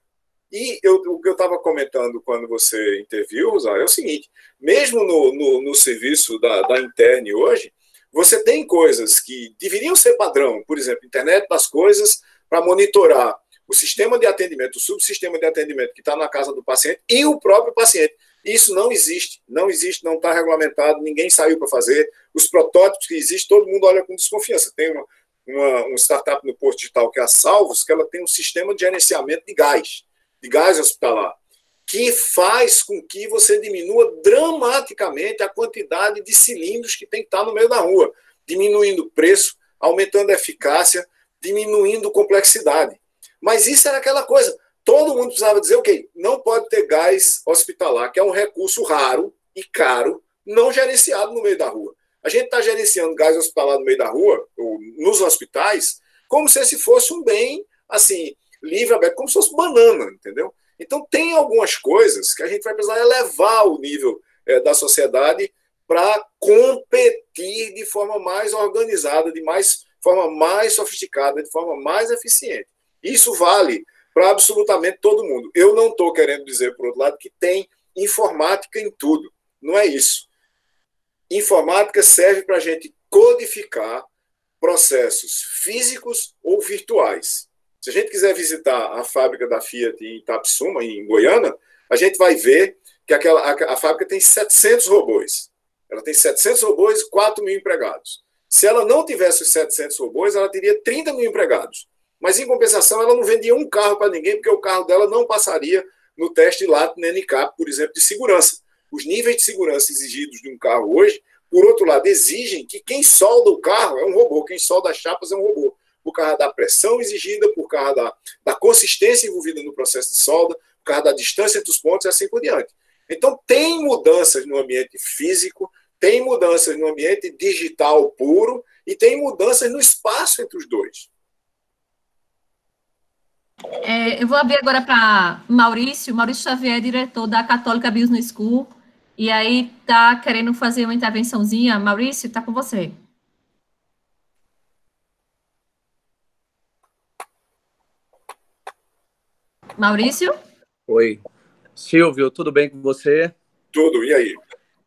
E o que eu estava comentando quando você interviu, Rosário, é o seguinte, mesmo no serviço da Interne hoje, você tem coisas que deveriam ser padrão, por exemplo, internet das coisas, para monitorar o sistema de atendimento, o subsistema de atendimento que está na casa do paciente e o próprio paciente. Isso não existe, não está regulamentado, ninguém saiu para fazer. Os protótipos que existem, todo mundo olha com desconfiança. Tem uma startup no Porto Digital, que é a Salvos, que ela tem um sistema de gerenciamento de gás hospitalar, que faz com que você diminua dramaticamente a quantidade de cilindros que tem que estar no meio da rua, diminuindo o preço, aumentando a eficácia, diminuindo complexidade. Mas isso era aquela coisa, todo mundo precisava dizer, ok, não pode ter gás hospitalar, que é um recurso raro e caro, não gerenciado no meio da rua. A gente está gerenciando gás hospitalar no meio da rua, ou nos hospitais, como se esse fosse um bem, assim, livre, aberto, como se fosse banana, entendeu? Então, tem algumas coisas que a gente vai precisar elevar o nível da sociedade para competir de forma mais organizada, forma mais sofisticada, de forma mais eficiente. Isso vale para absolutamente todo mundo. Eu não estou querendo dizer, por outro lado, que tem informática em tudo. Não é isso. Informática serve para a gente codificar processos físicos ou virtuais. Se a gente quiser visitar a fábrica da Fiat em Itapissuma, em Goiânia, a gente vai ver que a fábrica tem 700 robôs. Ela tem 700 robôs e 4 mil empregados. Se ela não tivesse os 700 robôs, ela teria 30 mil empregados. Mas, em compensação, ela não vendia um carro para ninguém, porque o carro dela não passaria no teste LAT-NCAP, por exemplo, de segurança. Os níveis de segurança exigidos de um carro hoje, por outro lado, exigem que quem solda o carro é um robô, quem solda as chapas é um robô, por causa da pressão exigida, por causa da consistência envolvida no processo de solda, por causa da distância entre os pontos e assim por diante. Então, tem mudanças no ambiente físico, tem mudanças no ambiente digital puro e tem mudanças no espaço entre os dois. Eu vou abrir agora para Maurício Xavier, diretor da Católica Business School, e aí está querendo fazer uma intervençãozinha. Maurício, está com você. Maurício? Oi. Silvio, tudo bem com você? Tudo, e aí?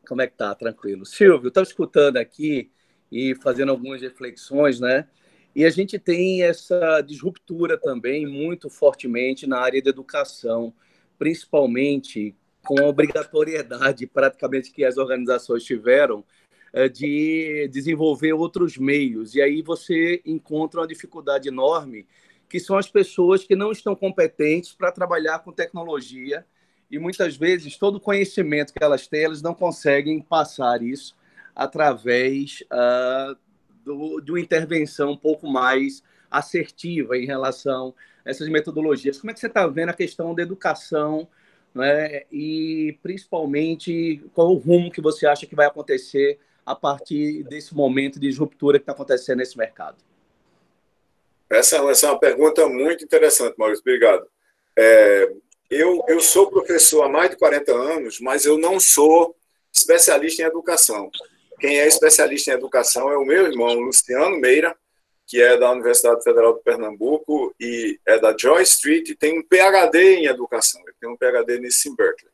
Como é que tá? Tranquilo. Silvio, estava escutando aqui e fazendo algumas reflexões, né? E a gente tem essa disruptura também muito fortemente na área da educação, principalmente com a obrigatoriedade praticamente que as organizações tiveram de desenvolver outros meios. E aí você encontra uma dificuldade enorme, que são as pessoas que não estão competentes para trabalhar com tecnologia e muitas vezes todo o conhecimento que elas têm, elas não conseguem passar isso através de uma intervenção um pouco mais assertiva em relação a essas metodologias. Como é que você está vendo a questão da educação, né? E principalmente qual o rumo que você acha que vai acontecer a partir desse momento de ruptura que está acontecendo nesse mercado? Essa é uma pergunta muito interessante, Maurício. Obrigado. Eu sou professor há mais de 40 anos, mas eu não sou especialista em educação. Quem é especialista em educação é o meu irmão, Luciano Meira, que é da Universidade Federal de Pernambuco e é da Joy Street e tem um PhD em educação. Ele tem um PhD nisso em Berkeley.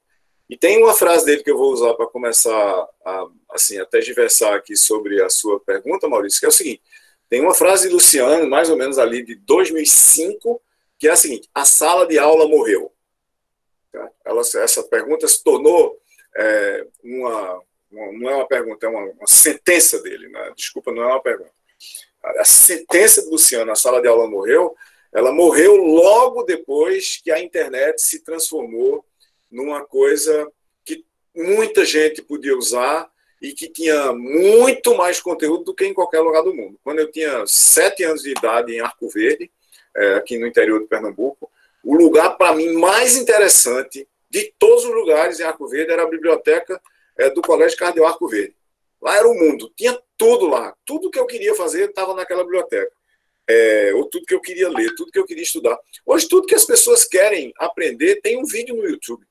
E tem uma frase dele que eu vou usar para começar a tergiversar aqui sobre a sua pergunta, Maurício, que é o seguinte. Tem uma frase de Luciano, mais ou menos ali de 2005, que é a seguinte: a sala de aula morreu. Essa pergunta se tornou não é uma pergunta, é uma sentença dele. Né? Desculpa, não é uma pergunta. A sentença de Luciano, a sala de aula morreu, ela morreu logo depois que a internet se transformou numa coisa que muita gente podia usar e que tinha muito mais conteúdo do que em qualquer lugar do mundo. Quando eu tinha 7 anos de idade em Arco Verde, aqui no interior de Pernambuco, o lugar, para mim, mais interessante de todos os lugares em Arco Verde era a biblioteca do Colégio Cardeal Arco Verde. Lá era o mundo, tinha tudo lá. Tudo que eu queria fazer estava naquela biblioteca. Ou tudo que eu queria ler, tudo que eu queria estudar. Hoje, tudo que as pessoas querem aprender tem um vídeo no YouTube.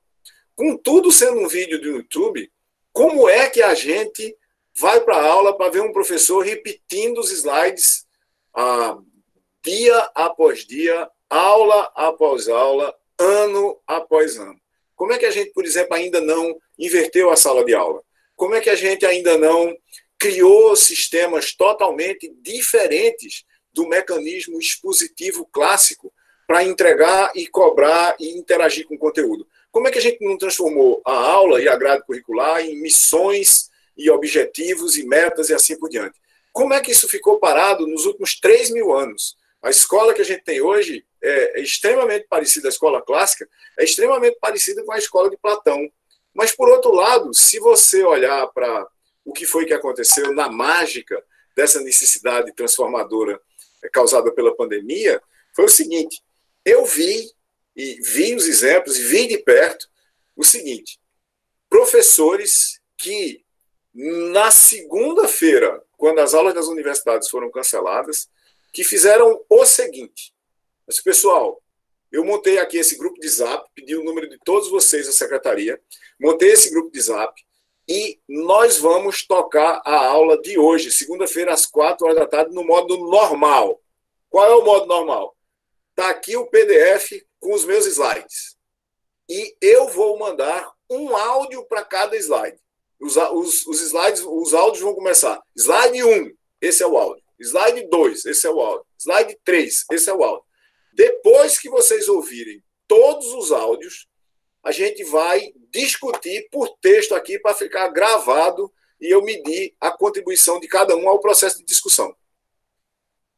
Com tudo sendo um vídeo do YouTube, como é que a gente vai para a aula para ver um professor repetindo os slides dia após dia, aula após aula, ano após ano? Como é que a gente, por exemplo, ainda não inverteu a sala de aula? Como é que a gente ainda não criou sistemas totalmente diferentes do mecanismo expositivo clássico para entregar e cobrar e interagir com o conteúdo? Como é que a gente não transformou a aula e a grade curricular em missões e objetivos e metas e assim por diante? Como é que isso ficou parado nos últimos 3.000 anos? A escola que a gente tem hoje é extremamente parecida, a escola clássica, é extremamente parecida com a escola de Platão. Mas, por outro lado, se você olhar para o que foi que aconteceu na mágica dessa necessidade transformadora causada pela pandemia, foi o seguinte: eu vi os exemplos, e vi de perto o seguinte: professores que, na segunda-feira, quando as aulas das universidades foram canceladas, que fizeram o seguinte: mas, pessoal, eu montei aqui esse grupo de Zap, pedi o número de todos vocês à secretaria, montei esse grupo de Zap, E nós vamos tocar a aula de hoje, segunda-feira, às 4 horas da tarde, no modo normal. Qual é o modo normal? Está aqui o PDF com os meus slides. E eu vou mandar um áudio para cada slide. Os slides, os áudios vão começar. Slide 1, esse é o áudio. Slide 2, esse é o áudio. Slide 3, esse é o áudio. Depois que vocês ouvirem todos os áudios, a gente vai discutir por texto aqui para ficar gravado e eu medir a contribuição de cada um ao processo de discussão.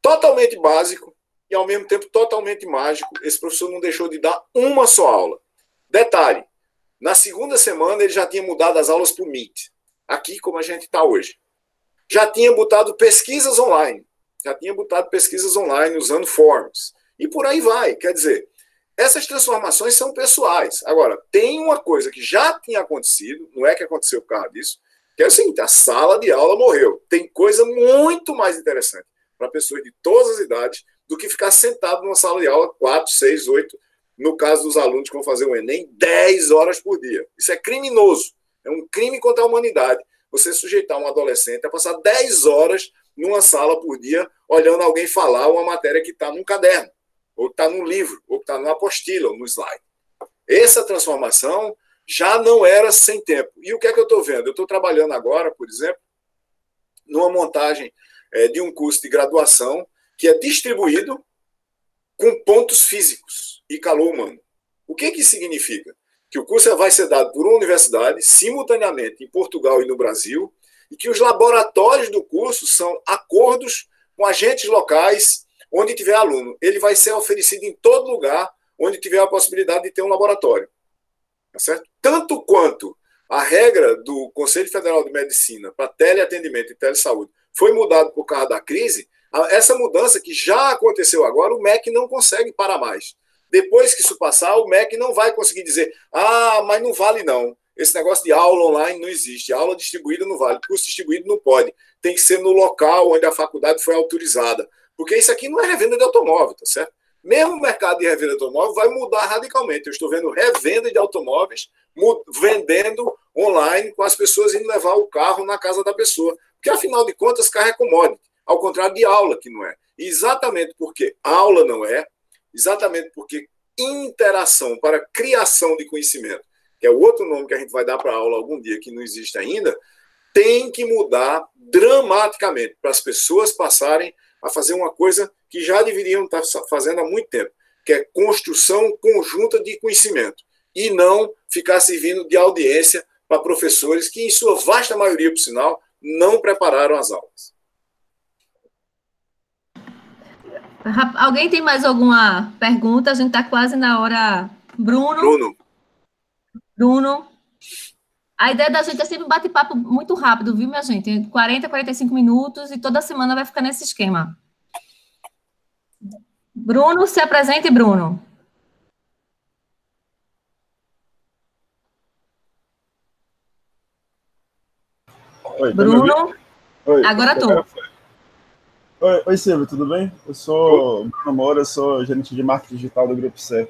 Totalmente básico e, ao mesmo tempo, totalmente mágico. Esse professor não deixou de dar uma só aula. Detalhe, na segunda semana ele já tinha mudado as aulas para o Meet, aqui como a gente está hoje. Já tinha botado pesquisas online, usando Forms. E por aí vai, quer dizer, essas transformações são pessoais. Agora, tem uma coisa que já tinha acontecido, não é que aconteceu por causa disso, que é o seguinte, a sala de aula morreu. Tem coisa muito mais interessante para pessoas de todas as idades do que ficar sentado numa sala de aula 4, 6, 8, no caso dos alunos que vão fazer o Enem, 10 horas por dia. Isso é criminoso. É um crime contra a humanidade. Você sujeitar um adolescente a passar 10 horas numa sala por dia olhando alguém falar uma matéria que está num caderno, ou que está num livro, ou que está numa apostila, ou no slide. Essa transformação já não era sem tempo. E o que é que eu estou vendo? Eu estou trabalhando agora, por exemplo, numa montagem de um curso de graduação que é distribuído com pontos físicos e calor humano. O que isso significa? Que o curso vai ser dado por uma universidade, simultaneamente em Portugal e no Brasil, e que os laboratórios do curso são acordos com agentes locais onde tiver aluno. Ele vai ser oferecido em todo lugar onde tiver a possibilidade de ter um laboratório. Tá certo? Tanto quanto a regra do Conselho Federal de Medicina para teleatendimento e telesaúde foi mudada por causa da crise, essa mudança que já aconteceu agora, o MEC não consegue parar mais. Depois que isso passar, o MEC não vai conseguir dizer mas não vale não. Esse negócio de aula online não existe. Aula distribuída não vale. Curso distribuído não pode. Tem que ser no local onde a faculdade foi autorizada. Porque isso aqui não é revenda de automóvel, tá certo? Mesmo o mercado de revenda de automóvel vai mudar radicalmente. Eu estou vendo revenda de automóveis vendendo online com as pessoas indo levar o carro na casa da pessoa. Porque, afinal de contas, carro é commodity. Ao contrário de aula, que não é. E exatamente porque aula não é, exatamente porque interação para criação de conhecimento, que é o outro nome que a gente vai dar para a aula algum dia, que não existe ainda, tem que mudar dramaticamente para as pessoas passarem a fazer uma coisa que já deveriam estar fazendo há muito tempo, que é construção conjunta de conhecimento, e não ficar servindo de audiência para professores que, em sua vasta maioria, por sinal, não prepararam as aulas. Alguém tem mais alguma pergunta? A gente está quase na hora. Bruno. A ideia da gente é sempre bate-papo muito rápido, viu, minha gente? 40, 45 minutos e toda semana vai ficar nesse esquema. Bruno, se apresente, Bruno. Oi, Bruno, Oi, agora tu. Oi, Silvio, tudo bem? Eu sou Bruno Moura, sou gerente de marketing digital do Grupo C.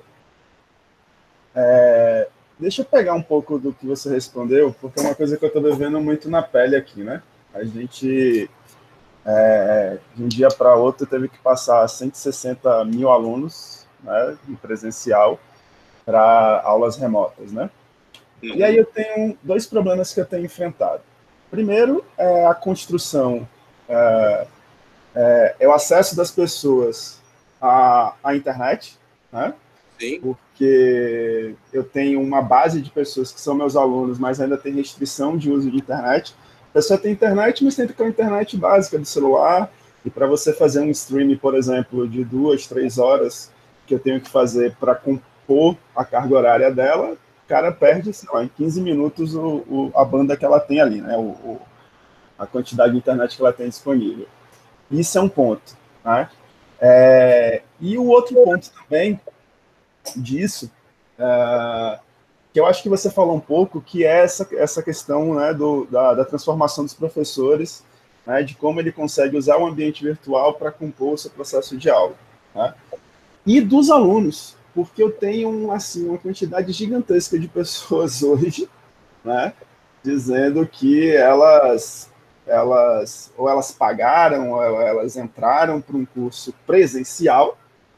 Deixa eu pegar um pouco do que você respondeu, porque é uma coisa que eu estou vivendo muito na pele aqui, né? A gente, de um dia para outro, teve que passar 160 mil alunos, né, em presencial para aulas remotas, né? E aí eu tenho dois problemas que eu tenho enfrentado. Primeiro é a construção, é o acesso das pessoas à internet, né? Sim. Porque eu tenho uma base de pessoas que são meus alunos, mas ainda tem restrição de uso de internet. A pessoa tem internet, mas tem que ter uma internet básica do celular, e para você fazer um stream, por exemplo, de 2, 3 horas, que eu tenho que fazer para compor a carga horária dela, o cara perde, sei lá, em 15 minutos a banda que ela tem ali, né? A quantidade de internet que ela tem disponível. Isso é um ponto, né? E o outro ponto também disso, que eu acho que você falou um pouco, que é essa questão, né, da transformação dos professores, né, de como ele consegue usar o ambiente virtual para compor o seu processo de aula, né? E dos alunos, porque eu tenho assim, uma quantidade gigantesca de pessoas hoje, né, dizendo que elas pagaram, ou elas entraram para um curso presencial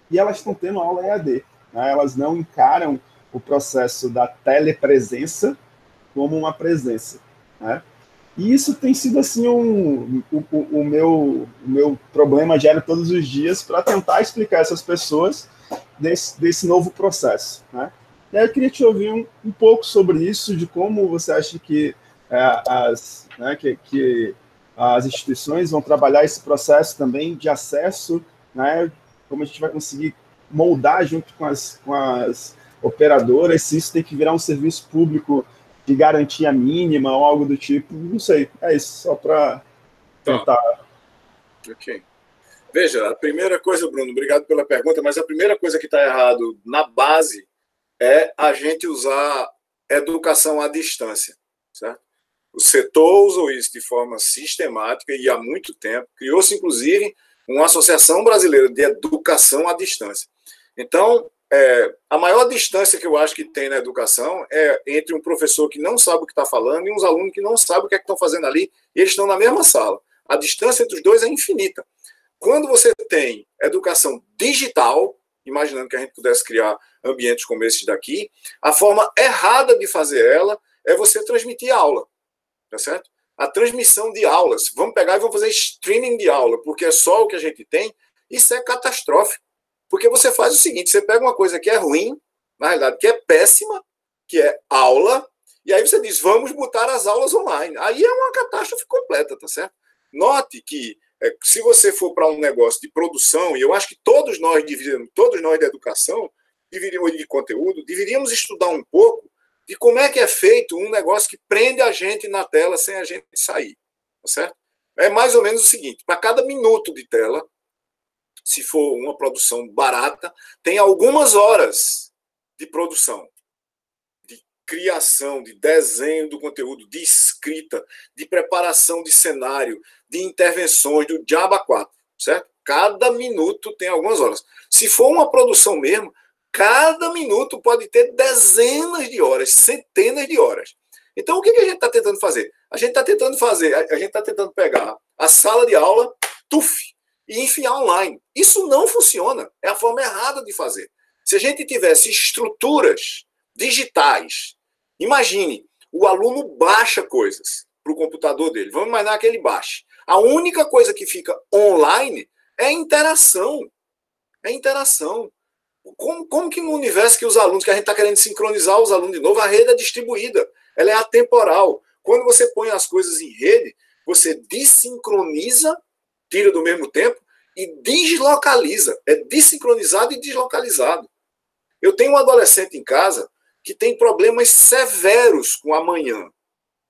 e elas estão tendo aula EAD. Né? Elas não encaram o processo da telepresença como uma presença. Né? E isso tem sido assim o meu problema diário todos os dias para tentar explicar a essas pessoas desse novo processo. Né? E aí eu queria te ouvir um pouco sobre isso, de como você acha que as instituições vão trabalhar esse processo também de acesso, né? Como a gente vai conseguir moldar junto com as operadoras, se isso tem que virar um serviço público de garantia mínima ou algo do tipo, não sei. É isso, só para tentar. Ok. Veja, a primeira coisa, Bruno, obrigado pela pergunta, mas a primeira coisa que está errado na base é a gente usar educação à distância, certo? O setor usou isso de forma sistemática e há muito tempo. Criou-se, inclusive, uma Associação Brasileira de Educação à Distância. Então, a maior distância que eu acho que tem na educação é entre um professor que não sabe o que está falando e uns alunos que não sabem o que é que estão fazendo ali, e eles estão na mesma sala. A distância entre os dois é infinita. Quando você tem educação digital, imaginando que a gente pudesse criar ambientes como esses daqui, a forma errada de fazer ela é você transmitir aula, tá certo? A transmissão de aulas. Vamos pegar e vamos fazer streaming de aula, porque é só o que a gente tem. Isso é catastrófico. Porque você faz o seguinte, você pega uma coisa que é ruim, na realidade, que é péssima, que é aula, e aí você diz, vamos botar as aulas online. Aí é uma catástrofe completa, tá certo? Note que se você for para um negócio de produção, e eu acho que todos nós da educação, de conteúdo, deveríamos estudar um pouco de como é que é feito um negócio que prende a gente na tela sem a gente sair, tá certo? É mais ou menos o seguinte, para cada minuto de tela, se for uma produção barata, tem algumas horas de produção, de criação, de desenho do conteúdo, de escrita, de preparação de cenário, de intervenções, do diabo a quatro, certo? Cada minuto tem algumas horas. Se for uma produção mesmo, cada minuto pode ter dezenas de horas, centenas de horas. Então, o que a gente está tentando fazer? A gente está tentando pegar a sala de aula, e enfiar online. Isso não funciona. É a forma errada de fazer. Se a gente tivesse estruturas digitais, imagine, o aluno baixa coisas para o computador dele. Vamos imaginar que ele baixe. A única coisa que fica online é interação. É interação. Como que no universo que os alunos, que a gente está querendo sincronizar os alunos de novo, a rede é distribuída. Ela é atemporal. Quando você põe as coisas em rede, você desincroniza, tira do mesmo tempo e deslocaliza. É desincronizado e deslocalizado. Eu tenho um adolescente em casa que tem problemas severos com a manhã,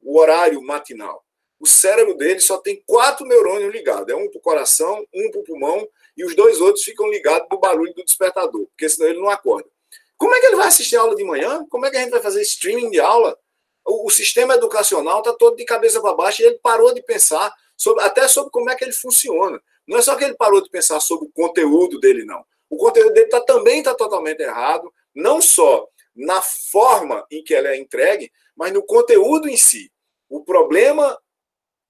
o horário matinal. O cérebro dele só tem 4 neurônios ligados. É um para o coração, um para o pulmão e os 2 outros ficam ligados do barulho do despertador, porque senão ele não acorda. Como é que ele vai assistir a aula de manhã? Como é que a gente vai fazer streaming de aula? O sistema educacional está todo de cabeça para baixo e ele parou de pensar até sobre como é que ele funciona. Não é só que ele parou de pensar sobre o conteúdo dele, não. O conteúdo dele também está totalmente errado, não só na forma em que ela é entregue, mas no conteúdo em si. O problema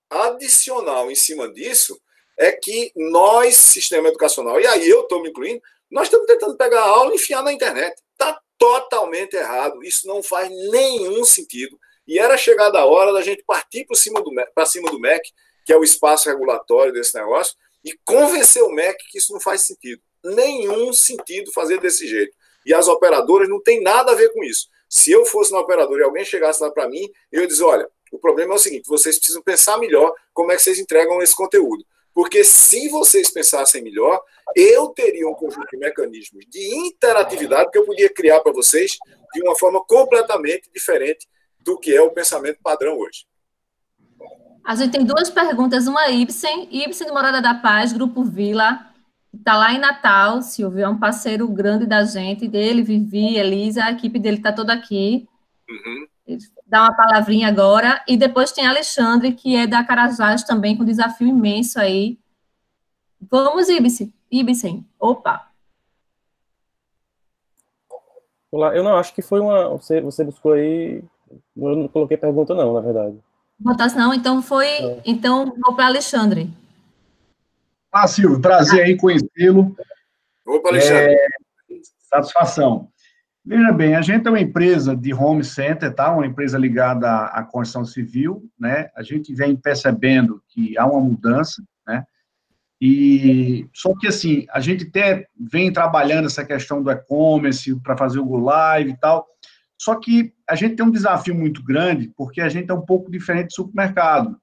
adicional em cima disso é que nós, sistema educacional, e aí eu estou me incluindo, nós estamos tentando pegar a aula e enfiar na internet. Está totalmente errado. Isso não faz nenhum sentido. E era chegada a hora da gente partir para cima do MEC, que é o espaço regulatório desse negócio, e convencer o MEC que isso não faz sentido. Nenhum sentido fazer desse jeito. E as operadoras não têm nada a ver com isso. Se eu fosse na operadora e alguém chegasse lá para mim, eu ia dizer, olha, o problema é o seguinte, vocês precisam pensar melhor como é que vocês entregam esse conteúdo. Porque se vocês pensassem melhor, eu teria um conjunto de mecanismos de interatividade que eu podia criar para vocês de uma forma completamente diferente do que é o pensamento padrão hoje. A gente tem 2 perguntas, uma Ibsen de Morada da Paz, Grupo Vila, que está lá em Natal, Silvio, é um parceiro grande da gente, dele, Vivi, Elisa, a equipe dele está toda aqui. Uhum. Dá uma palavrinha agora, e depois tem Alexandre, que é da Carajás também, com um desafio imenso aí. Vamos, Ibsen. Opa! Olá, eu não acho que foi uma... Você buscou aí Eu não coloquei pergunta, não, na verdade. Botasse não, então foi. Então, vou para Alexandre. Silvio, prazer aí conhecê-lo. Opa, Alexandre. Satisfação. Veja bem, a gente é uma empresa de home center, tá? Uma empresa ligada à construção civil, né? A gente vem percebendo que há uma mudança, né? E só que assim, a gente até vem trabalhando essa questão do e-commerce para fazer o Go Live e tal. Só que a gente tem um desafio muito grande, porque a gente é um pouco diferente do supermercado.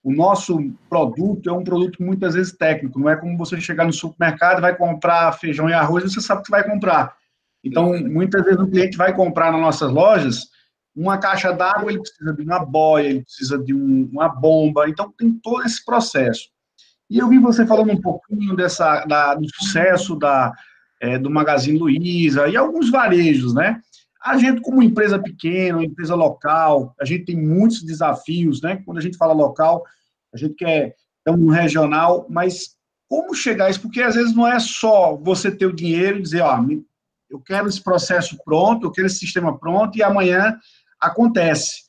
O nosso produto é um produto muitas vezes técnico, não é como você chegar no supermercado, vai comprar feijão e arroz, você sabe o que vai comprar. Então, muitas vezes o cliente vai comprar nas nossas lojas uma caixa d'água, ele precisa de uma boia, ele precisa de uma bomba, então tem todo esse processo. E eu vi você falando um pouquinho do sucesso do Magazine Luiza e alguns varejos, né? A gente, como empresa pequena, uma empresa local, a gente tem muitos desafios, né? Quando a gente fala local, a gente quer um regional, mas como chegar a isso? Porque às vezes não é só você ter o dinheiro e dizer, eu quero esse processo pronto, eu quero esse sistema pronto, e amanhã acontece.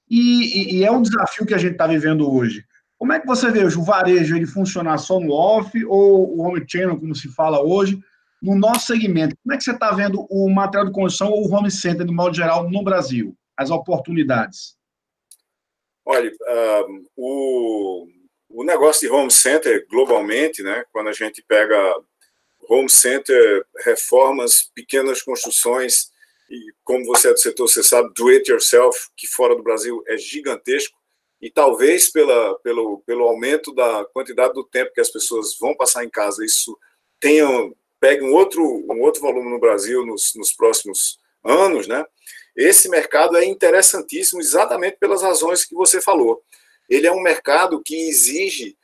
E é um desafio que a gente está vivendo hoje. Como é que você vê hoje o varejo, ele funcionar só no off, ou o omnichannel, como se fala hoje, no nosso segmento? Como é que você está vendo o material de construção ou o home center, de modo geral, no Brasil? As oportunidades? Olha, o negócio de home center, globalmente, né, quando a gente pega home center, reformas, pequenas construções, e como você é do setor, você sabe, do it yourself, que fora do Brasil é gigantesco, e talvez pelo aumento da quantidade do tempo que as pessoas vão passar em casa, isso pegue um outro volume no Brasil nos próximos anos, né? Esse mercado é interessantíssimo exatamente pelas razões que você falou. Ele é um mercado que exige,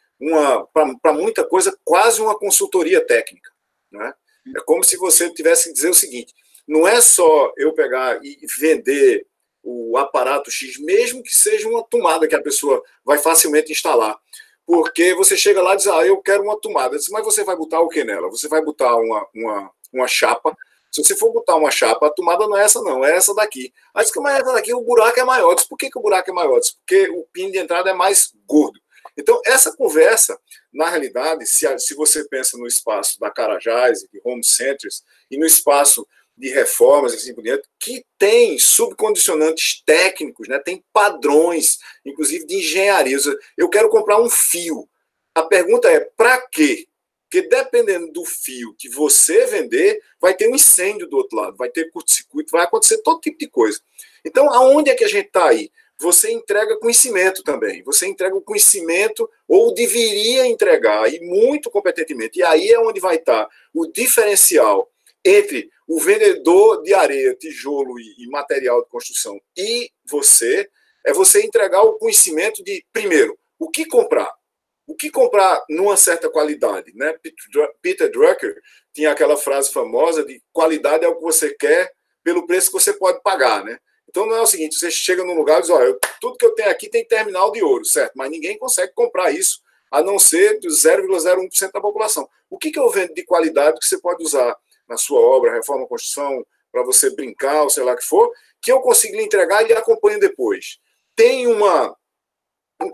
para muita coisa, quase uma consultoria técnica, né? É como se você tivesse que dizer o seguinte, não é só eu pegar e vender o aparato X, mesmo que seja uma tomada que a pessoa vai facilmente instalar. Porque você chega lá e diz, eu quero uma tomada. Eu disse, mas você vai botar o que nela? Você vai botar uma chapa. Se você for botar uma chapa, a tomada não é essa não, é essa daqui. Aí diz, mas essa daqui, o buraco é maior. Eu disse, por que o buraco é maior? Eu disse, porque o pino de entrada é mais gordo. Então, essa conversa, na realidade, se você pensa no espaço da Carajás, de home centers, e no espaço de reformas, assim por diante, que tem subcondicionantes técnicos, né? Tem padrões, inclusive de engenharia. Eu quero comprar um fio. A pergunta é, para quê? Porque dependendo do fio que você vender, vai ter um incêndio do outro lado, vai ter curto-circuito, vai acontecer todo tipo de coisa. Então, aonde é que a gente está aí? Você entrega conhecimento também. Você entrega o conhecimento, ou deveria entregar, e muito competentemente. E aí é onde vai estar o diferencial entre o vendedor de areia, tijolo e material de construção e você, é você entregar o conhecimento de, primeiro, o que comprar. O que comprar numa certa qualidade, né? Peter Drucker tinha aquela frase famosa de qualidade é o que você quer pelo preço que você pode pagar, né? Então não é o seguinte, você chega num lugar e diz, tudo que eu tenho aqui tem terminal de ouro, certo? Mas ninguém consegue comprar isso, a não ser de 0,01% da população. O que eu vendo de qualidade que você pode usar na sua obra, reforma, construção, para você brincar, ou sei lá o que for, que eu consigo lhe entregar e lhe acompanho depois. Tem um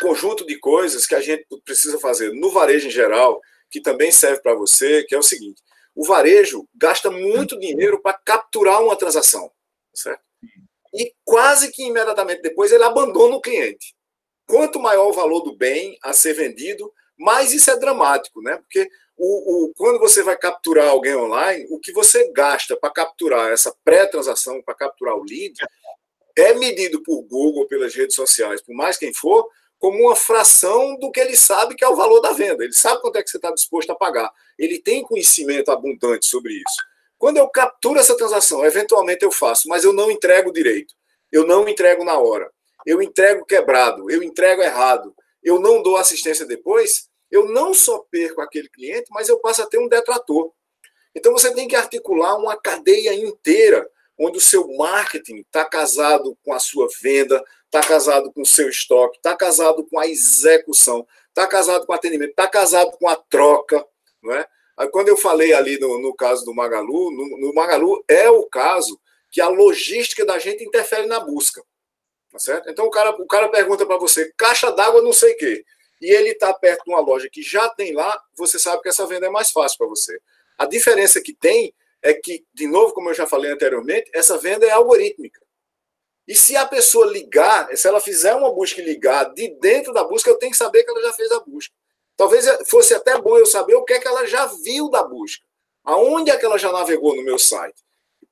conjunto de coisas que a gente precisa fazer no varejo em geral, que também serve para você, que é o seguinte, o varejo gasta muito dinheiro para capturar uma transação, certo? E quase que imediatamente depois ele abandona o cliente. Quanto maior o valor do bem a ser vendido, mais isso é dramático, né? Porque quando você vai capturar alguém online, o que você gasta para capturar essa pré-transação, para capturar o lead, é medido por Google, pelas redes sociais, por mais quem for, como uma fração do que ele sabe que é o valor da venda. Ele sabe quanto é que você está disposto a pagar. Ele tem conhecimento abundante sobre isso. Quando eu capturo essa transação, eventualmente eu faço, mas eu não entrego direito. Eu não entrego na hora. Eu entrego quebrado. Eu entrego errado. Eu não dou assistência depois. Eu não só perco aquele cliente, mas eu passo a ter um detrator. Então você tem que articular uma cadeia inteira, onde o seu marketing está casado com a sua venda, está casado com o seu estoque, está casado com a execução, está casado com o atendimento, está casado com a troca. Não é? Quando eu falei ali no caso do Magalu, no Magalu é o caso que a logística da gente interfere na busca. Tá certo? Então, o cara pergunta para você, caixa d'água não sei o quê, e ele está perto de uma loja que já tem lá, você sabe que essa venda é mais fácil para você. A diferença que tem é que, de novo, como eu já falei anteriormente, essa venda é algorítmica. E se a pessoa ligar, se ela fizer uma busca e ligar de dentro da busca, eu tenho que saber que ela já fez a busca. Talvez fosse até bom eu saber o que é que ela já viu da busca. Aonde é que ela já navegou no meu site.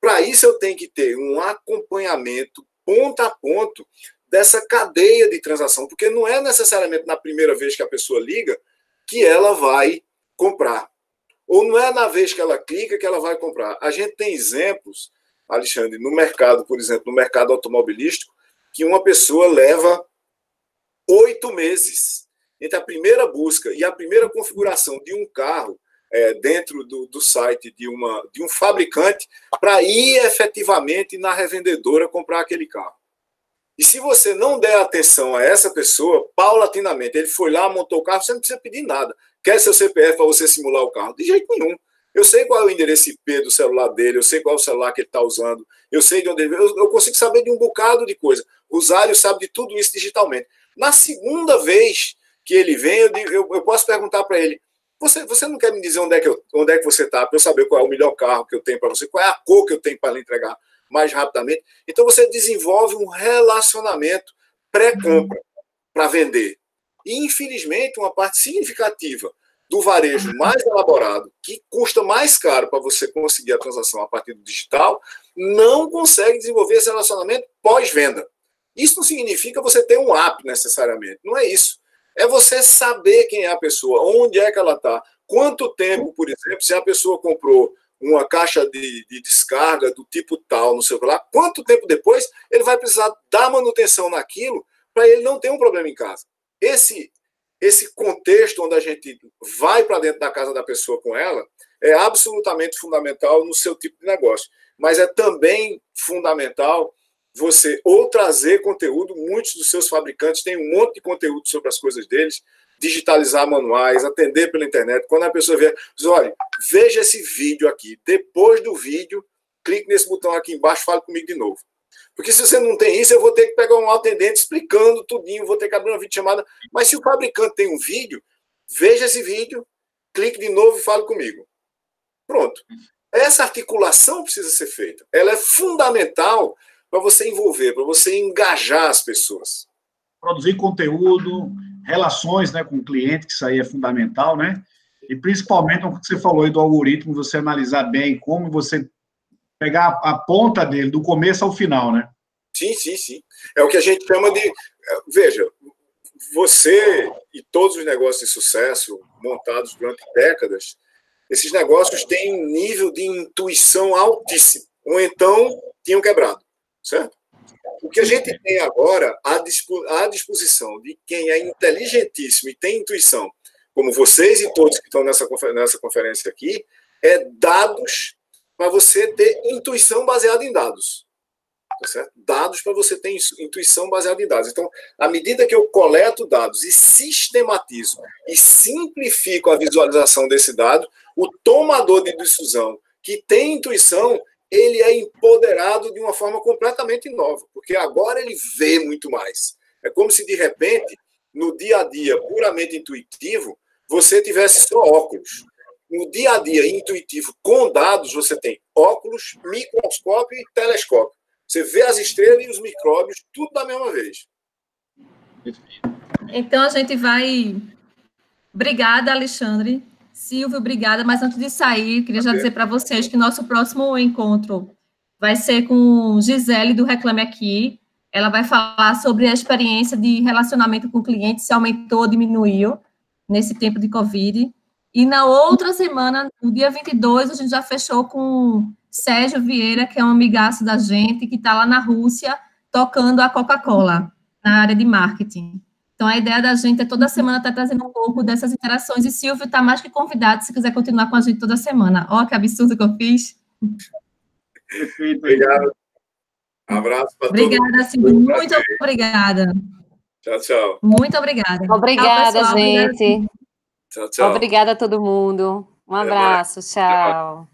Para isso eu tenho que ter um acompanhamento ponto a ponto dessa cadeia de transação, porque não é necessariamente na primeira vez que a pessoa liga que ela vai comprar. Ou não é na vez que ela clica que ela vai comprar. A gente tem exemplos, Alexandre, no mercado, por exemplo, no mercado automobilístico, que uma pessoa leva 8 meses entre a primeira busca e a primeira configuração de um carro dentro do site de um fabricante para ir efetivamente na revendedora comprar aquele carro. E se você não der atenção a essa pessoa, paulatinamente, ele foi lá, montou o carro, você não precisa pedir nada. Quer seu CPF para você simular o carro? De jeito nenhum. Eu sei qual é o endereço IP do celular dele, eu sei qual é o celular que ele está usando, eu sei de onde ele veio, eu consigo saber de um bocado de coisa. O Rosário sabe de tudo isso digitalmente. Na segunda vez que ele vem, eu posso perguntar para ele, você não quer me dizer onde é que você está, para eu saber qual é o melhor carro que eu tenho para você, qual é a cor que eu tenho para lhe entregar mais rapidamente? Então você desenvolve um relacionamento pré-compra para vender. E, infelizmente, uma parte significativa do varejo mais elaborado, que custa mais caro para você conseguir a transação a partir do digital, não consegue desenvolver esse relacionamento pós-venda. Isso não significa você ter um app necessariamente, não é isso. É você saber quem é a pessoa, onde é que ela está, quanto tempo, por exemplo, se a pessoa comprou uma caixa de descarga do tipo tal, não sei o que lá, quanto tempo depois ele vai precisar dar manutenção naquilo para ele não ter um problema em casa. Esse contexto onde a gente vai para dentro da casa da pessoa com ela é absolutamente fundamental no seu tipo de negócio. Mas é também fundamental você ou trazer conteúdo, muitos dos seus fabricantes têm um monte de conteúdo sobre as coisas deles, digitalizar manuais, atender pela internet. Quando a pessoa vê, diz, olha, veja esse vídeo aqui. Depois do vídeo, clique nesse botão aqui embaixo, fale comigo de novo. Porque se você não tem isso, eu vou ter que pegar um atendente explicando tudinho, vou ter que abrir uma videochamada. Mas se o fabricante tem um vídeo, veja esse vídeo, clique de novo e fale comigo. Pronto. Essa articulação precisa ser feita. Ela é fundamental para você envolver, para você engajar as pessoas. Produzir conteúdo, relações, né, com o cliente, que isso aí é fundamental, né? E principalmente o que você falou aí do algoritmo, você analisar bem como você pegar a ponta dele, do começo ao final, né? Sim, sim, sim. É o que a gente chama de... Veja, você e todos os negócios de sucesso montados durante décadas, esses negócios têm um nível de intuição altíssimo, ou então tinham quebrado, certo? O que a gente tem agora à disposição de quem é inteligentíssimo e tem intuição, como vocês e todos que estão nessa conferência aqui, é dados para você ter intuição baseada em dados. Tá certo? Dados para você ter intuição baseada em dados. Então, à medida que eu coleto dados e sistematizo e simplifico a visualização desse dado, o tomador de decisão que tem intuição, ele é empoderado de uma forma completamente nova, porque agora ele vê muito mais. É como se, de repente, no dia a dia puramente intuitivo, você tivesse só óculos. No dia a dia intuitivo com dados, você tem óculos, microscópio e telescópio. Você vê as estrelas e os micróbios, tudo da mesma vez. Então, a gente vai... Obrigada, Alexandre. Silvio, obrigada. Mas antes de sair, queria já dizer para vocês que nosso próximo encontro vai ser com Gisele, do Reclame Aqui. Ela vai falar sobre a experiência de relacionamento com o cliente, se aumentou ou diminuiu nesse tempo de Covid. E na outra semana, no dia 22, a gente já fechou com Sérgio Vieira, que é um amigaço da gente, que está lá na Rússia, tocando a Coca-Cola, na área de marketing. Então, a ideia da gente é toda semana estar trazendo um pouco dessas interações, e Silvio está mais que convidado, se quiser continuar com a gente toda semana. Ó, que absurdo que eu fiz. Perfeito. Obrigado. Um abraço para todos. Obrigada, Silvio. Muito obrigada. Tchau, tchau. Muito obrigada. Obrigada, tchau, pessoal. gente. Tchau, tchau. Obrigada a todo mundo. Um abraço. Tchau.